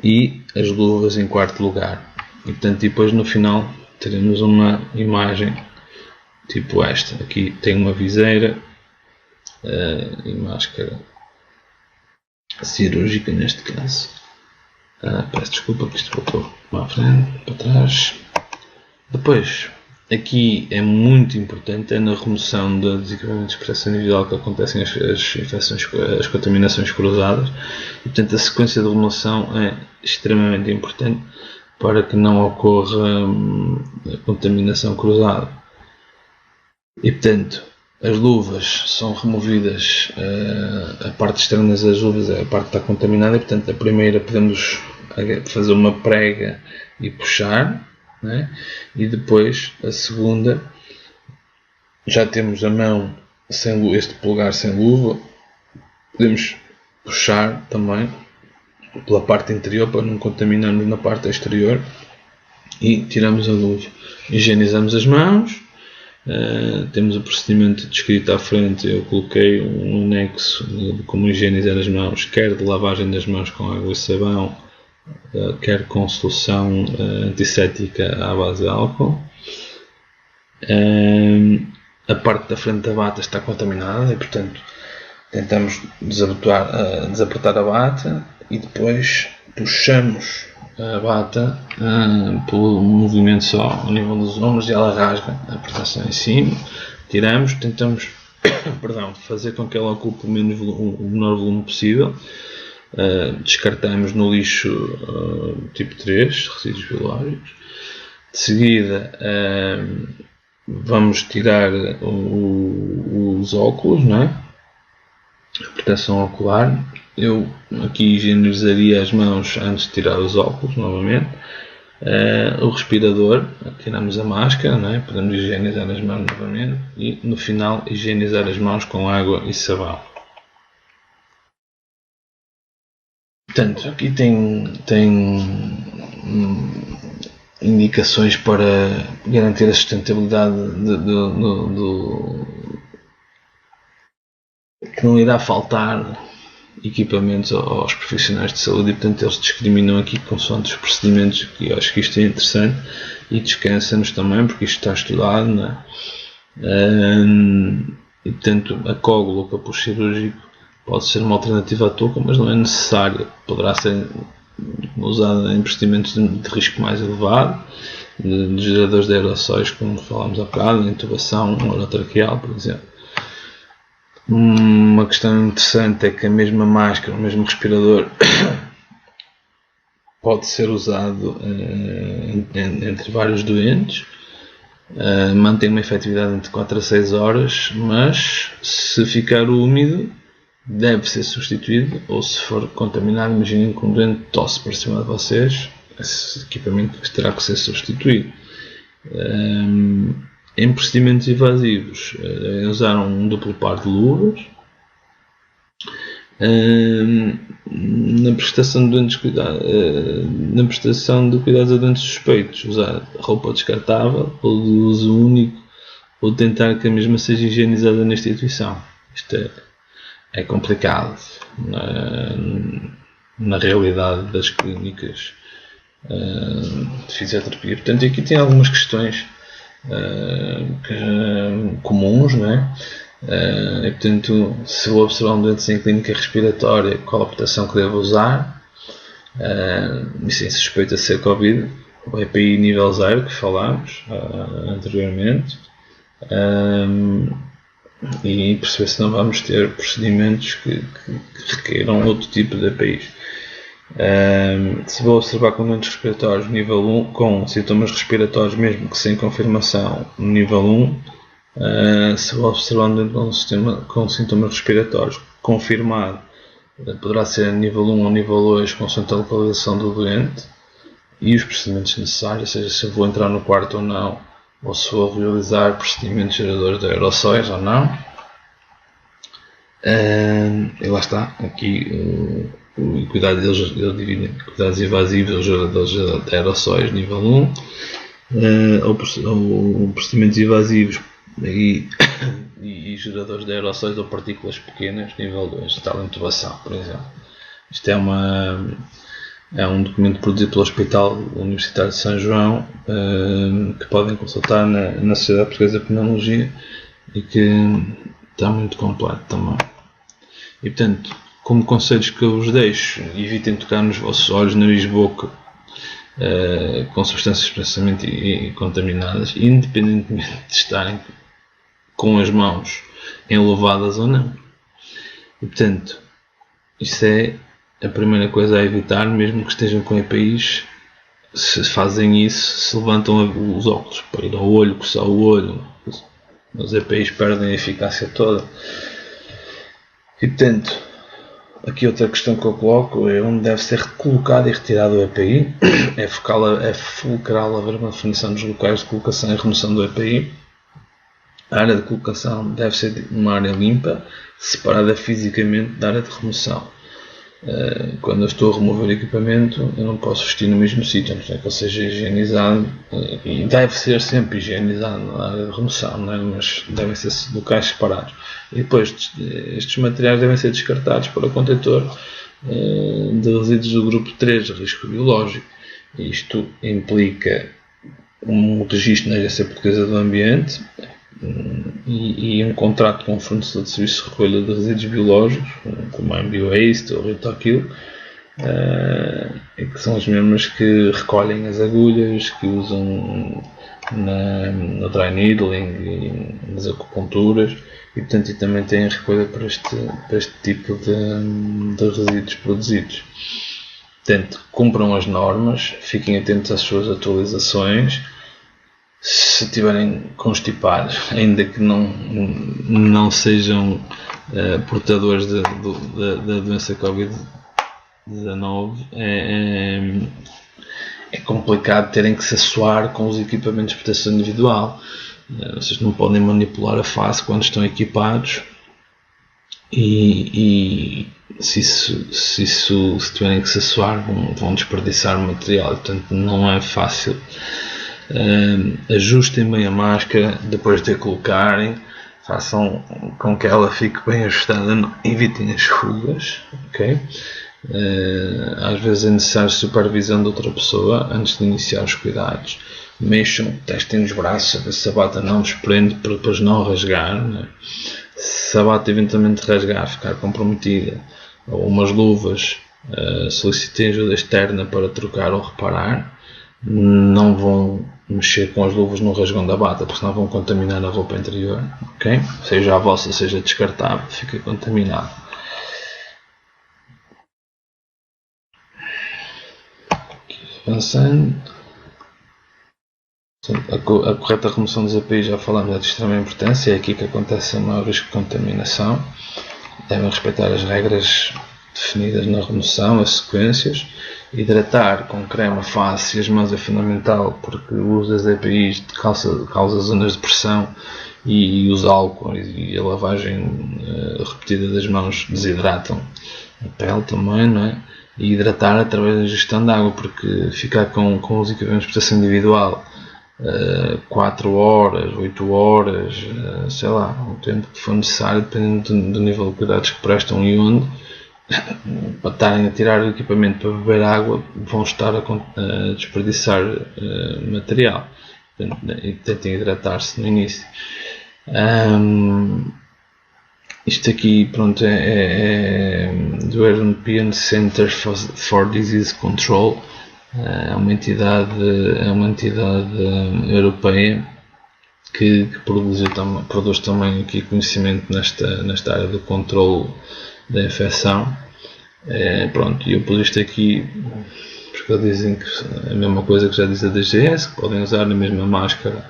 Speaker 1: e as luvas em quarto lugar. E portanto depois no final teremos uma imagem tipo esta. Aqui tem uma viseira e máscara cirúrgica neste caso. Peço desculpa que isto voltou para a frente, para trás. Depois, aqui é muito importante, é na remoção dos equipamentos de proteção individual que acontecem as infecções, as contaminações cruzadas. E, portanto, a sequência de remoção é extremamente importante para que não ocorra a contaminação cruzada. E portanto, as luvas são removidas, a parte externa das luvas é a parte que está contaminada, e portanto a primeira podemos fazer uma prega e puxar, né? E depois a segunda já temos a mão sem este polegar sem luva, podemos puxar também pela parte interior para não contaminarmos na parte exterior, e tiramos a luva. Higienizamos as mãos, temos o procedimento descrito à frente. Eu coloquei um anexo de como higienizar as mãos, quer de lavagem das mãos com água e sabão, quer com solução antisséptica à base de álcool. A parte da frente da bata está contaminada e portanto tentamos desapertar a bata e depois puxamos a bata pelo movimento só ao nível dos ombros, e ela rasga a proteção em cima. Tiramos, tentamos fazer com que ela ocupe o menor volume possível. Descartamos no lixo tipo 3, resíduos biológicos. De seguida vamos tirar os óculos, não é? A proteção ocular. Eu aqui higienizaria as mãos antes de tirar os óculos novamente. O respirador, tiramos a máscara, não é? Podemos higienizar as mãos novamente e no final higienizar as mãos com água e sabão. Portanto, aqui tem indicações para garantir a sustentabilidade que não irá faltar equipamentos aos profissionais de saúde e, portanto, eles discriminam aqui consoante os procedimentos, que eu acho que isto é interessante e descansa-nos também, porque isto está estudado, não é? E, portanto, a cógula ou capuz cirúrgico pode ser uma alternativa à touca, mas não é necessária. Poderá ser usada em procedimentos de risco mais elevado, de geradores de aerossóis, como falámos há bocado, intubação orotraqueal, por exemplo. Uma questão interessante é que a mesma máscara, o mesmo respirador pode ser usado entre vários doentes, mantém uma efetividade entre 4 a 6 horas, mas se ficar úmido deve ser substituído, ou se for contaminado, imaginem que um doente tosse para cima de vocês, esse equipamento terá que ser substituído. Em procedimentos invasivos, usaram um duplo par de luvas. Na prestação de cuidados a doentes suspeitos, usar roupa descartável ou de uso único, ou tentar que a mesma seja higienizada na instituição. Isto é complicado na realidade das clínicas de fisioterapia. Portanto, aqui tem algumas questões comuns, não é? E, portanto, se vou observar um doente sem clínica respiratória, qual a proteção que devo usar? E sem suspeita de ser Covid, o EPI nível 0 que falámos anteriormente, e perceber se não vamos ter procedimentos que requeram outro tipo de EPIs. Se vou observar com doentes respiratórios nível 1, com sintomas respiratórios mesmo que sem confirmação nível 1, se vou observar um doente com sintomas respiratórios confirmado, poderá ser nível 1 ou nível 2 consoante a localização do doente e os procedimentos necessários, ou seja, se eu vou entrar no quarto ou não, ou se vou realizar procedimentos geradores de aerossóis ou não. E lá está, aqui o cuidado deles, eles dividem cuidados invasivos ou geradores de aerossóis nível 1, ou procedimentos invasivos e geradores de aerossóis ou partículas pequenas nível 2, tal intubação, por exemplo. Isto é um documento produzido pelo Hospital Universitário de São João, que podem consultar na Sociedade Portuguesa de Pneumologia e que está muito completo também. E, portanto, como conselhos que eu vos deixo, evitem tocar nos vossos olhos, nariz e boca com substâncias expressamente contaminadas, independentemente de estarem com as mãos enluvadas ou não. E, portanto, isso é a primeira coisa a evitar, mesmo que estejam com EPIs. Se fazem isso, se levantam os óculos para ir ao olho, coçar o olho, os EPIs perdem a eficácia toda. E, portanto, aqui outra questão que eu coloco é onde deve ser recolocado e retirado o EPI. É fulcral haver uma definição dos locais de colocação e remoção do EPI. A área de colocação deve ser uma área limpa, separada fisicamente da área de remoção. Quando eu estou a remover o equipamento, eu não posso vestir no mesmo sítio, a não ser que ele seja higienizado, e deve ser sempre higienizado na área de remoção, não é? Mas devem ser locais separados. E depois estes materiais devem ser descartados para o contentor de resíduos do grupo 3 de risco biológico. Isto implica um registro na Agência Portuguesa do Ambiente e um contrato com um fornecedor de serviços de recolha de resíduos biológicos, como a BioWaste ou Retail, que são as mesmas que recolhem as agulhas, que usam no dry needling e nas acupunturas, e portanto e também têm a recolha para este tipo de resíduos produzidos. Portanto, cumpram as normas, fiquem atentos às suas atualizações. Se estiverem constipados, ainda que não sejam portadores da doença Covid-19, é complicado terem que se assoar com os equipamentos de proteção individual. Vocês não podem manipular a face quando estão equipados e se tiverem que se assoar, vão desperdiçar material, portanto não é fácil. Ajustem bem a máscara depois de a colocarem, façam com que ela fique bem ajustada, evitem as fugas, ok? Às vezes é necessário supervisão de outra pessoa antes de iniciar os cuidados. Mexam, testem os braços, a ver se a bata não vos prende para depois não rasgar, né? Se a bata eventualmente rasgar, ficar comprometida, ou umas luvas, solicitem ajuda externa para trocar ou reparar. Não vão mexer com as luvas no rasgão da bata, porque senão vão contaminar a roupa interior, ok? Seja a vossa, seja descartável, fica contaminado. Avançando. A correta remoção dos EPIs, já falamos, é de extrema importância, é aqui que acontece o maior risco de contaminação. Devem respeitar as regras definidas na remoção, as sequências. Hidratar com creme a face e as mãos é fundamental, porque o uso das EPIs causa zonas de pressão e os álcool e a lavagem repetida das mãos desidratam a pele também, não é? E hidratar através da ingestão de água, porque ficar com os equipamentos de proteção individual 4 horas, 8 horas, sei lá, o tempo que for necessário, dependendo do nível de cuidados que prestam e onde, para estarem a tirar o equipamento para beber água, vão estar a desperdiçar material. E tentem hidratar-se no início. Isto aqui, pronto, é do European Center for Disease Control. É uma entidade europeia que produz também aqui conhecimento nesta área do controle da infecção. Pronto, e eu pus isto aqui porque eles dizem que é a mesma coisa que já diz a DGS, que podem usar a mesma máscara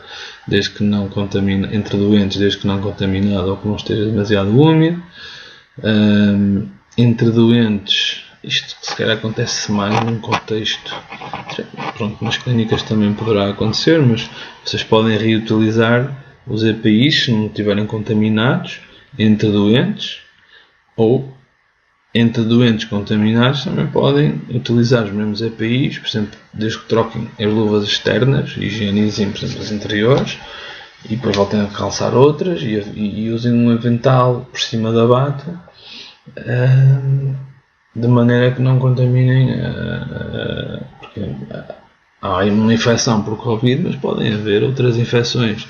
Speaker 1: desde que não contamine, entre doentes, desde que não contaminado ou que não esteja demasiado úmido. Entre doentes, isto se calhar acontece mais num contexto, pronto, nas clínicas também poderá acontecer, mas vocês podem reutilizar os EPIs se não estiverem contaminados entre doentes, ou entre doentes contaminados também podem utilizar os mesmos EPIs, por exemplo, desde que troquem as luvas externas, higienizem, por exemplo, as interiores, e depois voltem a calçar outras e usem um avental por cima da bata, de maneira que não contaminem, porque há uma infecção por Covid, mas podem haver outras infecções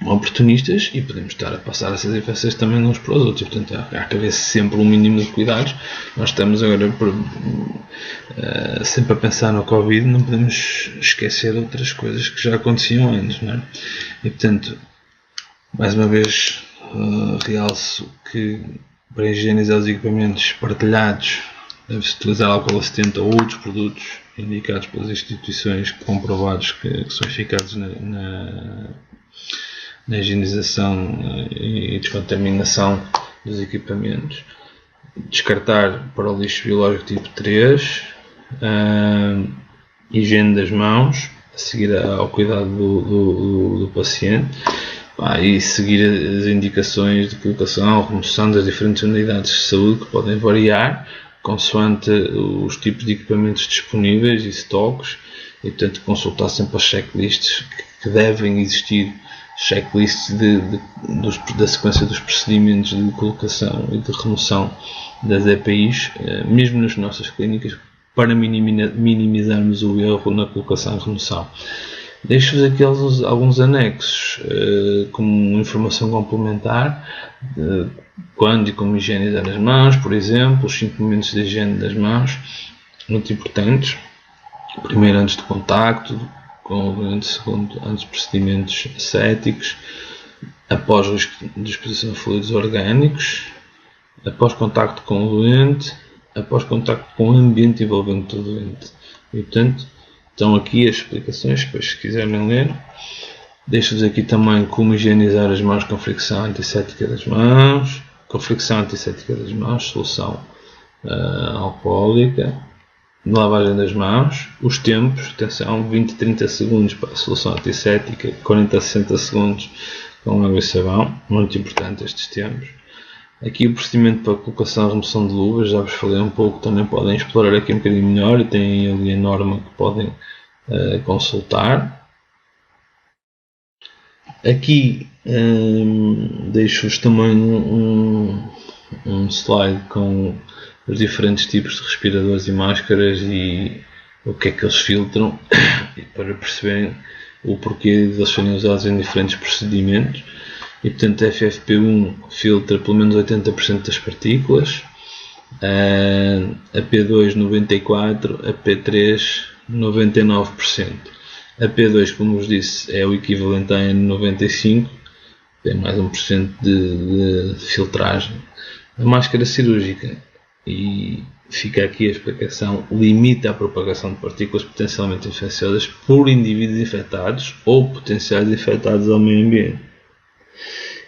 Speaker 1: oportunistas e podemos estar a passar essas infecções também uns para os outros. Portanto, há que haver sempre um mínimo de cuidados. Nós estamos agora sempre a pensar no Covid, não podemos esquecer outras coisas que já aconteciam antes, não é? E portanto, mais uma vez, realço que para higienizar os equipamentos partilhados deve-se utilizar álcool 70 ou outros produtos indicados pelas instituições comprovados que são eficazes na higienização e descontaminação dos equipamentos. Descartar para o lixo biológico tipo 3, higiene das mãos, a seguir ao cuidado do paciente, e seguir as indicações de colocação, remoção das diferentes unidades de saúde, que podem variar consoante os tipos de equipamentos disponíveis e estoques, e portanto consultar sempre as checklists que devem existir, checklists da sequência dos procedimentos de colocação e de remoção das EPIs, mesmo nas nossas clínicas, para minimizarmos o erro na colocação e remoção. Deixo-vos aqui alguns anexos como informação complementar, quando e como higienizar as mãos, por exemplo, os 5 momentos de higiene das mãos, muito importantes. Primeiro, antes de contacto com o doente, segundo, antes de procedimentos ascéticos, após risco de exposição a fluidos orgânicos, após contacto com o doente, após contacto com o ambiente envolvente do doente. E, portanto, estão aqui as explicações, depois se quiserem ler. Deixo-vos aqui também como higienizar as mãos com fricção antisséptica das mãos, solução alcoólica, lavagem das mãos, os tempos, atenção, 20 a 30 segundos para a solução antisséptica, 40 a 60 segundos com água e sabão, muito importante estes tempos. Aqui o procedimento para a colocação e remoção de luvas, já vos falei um pouco, também podem explorar aqui um bocadinho melhor e têm ali a norma que podem consultar. Aqui deixo-vos também um slide com os diferentes tipos de respiradores e máscaras e o que é que eles filtram para perceberem o porquê de eles serem usados em diferentes procedimentos. E portanto a FFP1 filtra pelo menos 80% das partículas, a P2 94%, a P3 99%. A P2, como vos disse, é o equivalente à N95, tem mais 1% de filtragem. A máscara cirúrgica, e fica aqui a explicação, limita a propagação de partículas potencialmente infecciosas por indivíduos infectados ou potenciais infectados ao meio ambiente.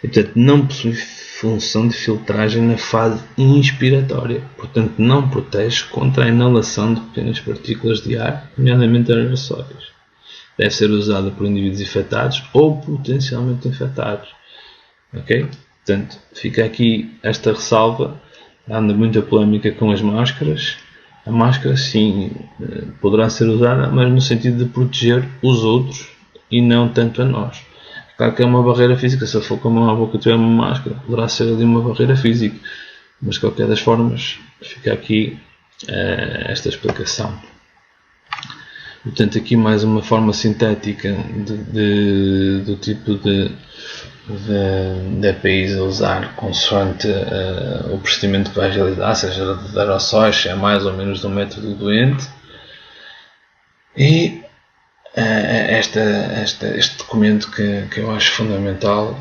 Speaker 1: E, portanto, não possui função de filtragem na fase inspiratória, portanto não protege contra a inalação de pequenas partículas de ar, nomeadamente aerossóis. Deve ser usada por indivíduos infectados ou potencialmente infectados. Ok? Portanto, fica aqui esta ressalva. Anda muita polémica com as máscaras. A máscara sim poderá ser usada, mas no sentido de proteger os outros e não tanto a nós. Claro que é uma barreira física, se eu for com a mão à boca e tiver uma máscara, poderá ser ali uma barreira física, mas de qualquer das formas fica aqui esta explicação. Portanto, aqui mais uma forma sintética do tipo de EPIs a usar consoante o procedimento que vai realizar, seja de aerossóis, se é mais ou menos de 1 metro do doente. E este documento que eu acho fundamental,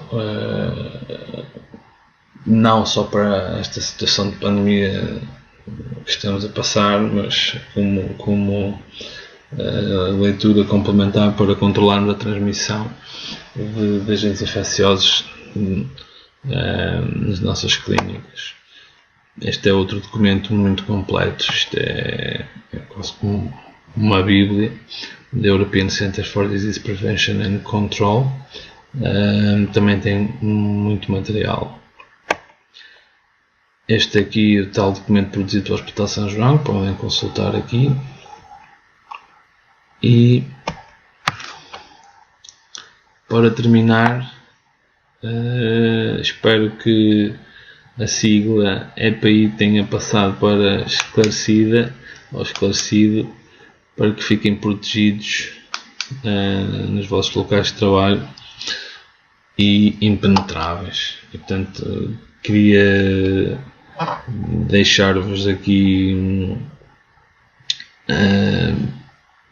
Speaker 1: não só para esta situação de pandemia que estamos a passar, mas como leitura complementar para controlarmos a transmissão de agentes infecciosos nas nossas clínicas. Este é outro documento muito completo, isto é quase como uma bíblia, da European Centre for Disease Prevention and Control. Também tem muito material. Este aqui é o tal documento produzido pelo Hospital São João, podem consultar aqui. E para terminar, espero que a sigla EPI tenha passado para esclarecida ou esclarecido, para que fiquem protegidos nos vossos locais de trabalho e impenetráveis. E, portanto, queria deixar-vos aqui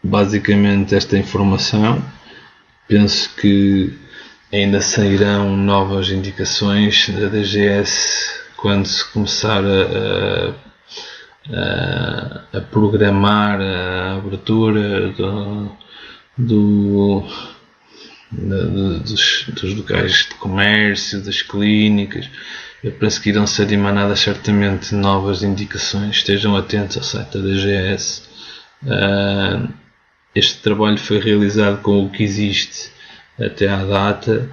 Speaker 1: basicamente esta informação. Penso que ainda sairão novas indicações da DGS quando se começar a programar a abertura dos locais de comércio, das clínicas. Eu penso que irão ser emanadas certamente novas indicações. Estejam atentos ao site da DGS. Este trabalho foi realizado com o que existe até à data.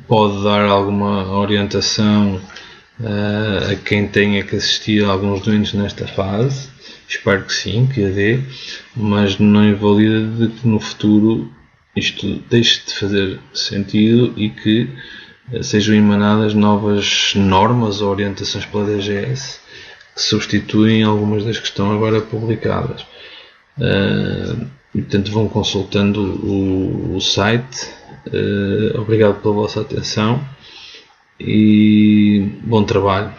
Speaker 1: Pode dar alguma orientação a quem tenha que assistir a alguns doentes nesta fase. Espero que sim, que a dê, mas não invalida de que no futuro isto deixe de fazer sentido e que sejam emanadas novas normas ou orientações pela DGS que substituem algumas das que estão agora publicadas. E, portanto, vão consultando o site. Obrigado pela vossa atenção e bom trabalho.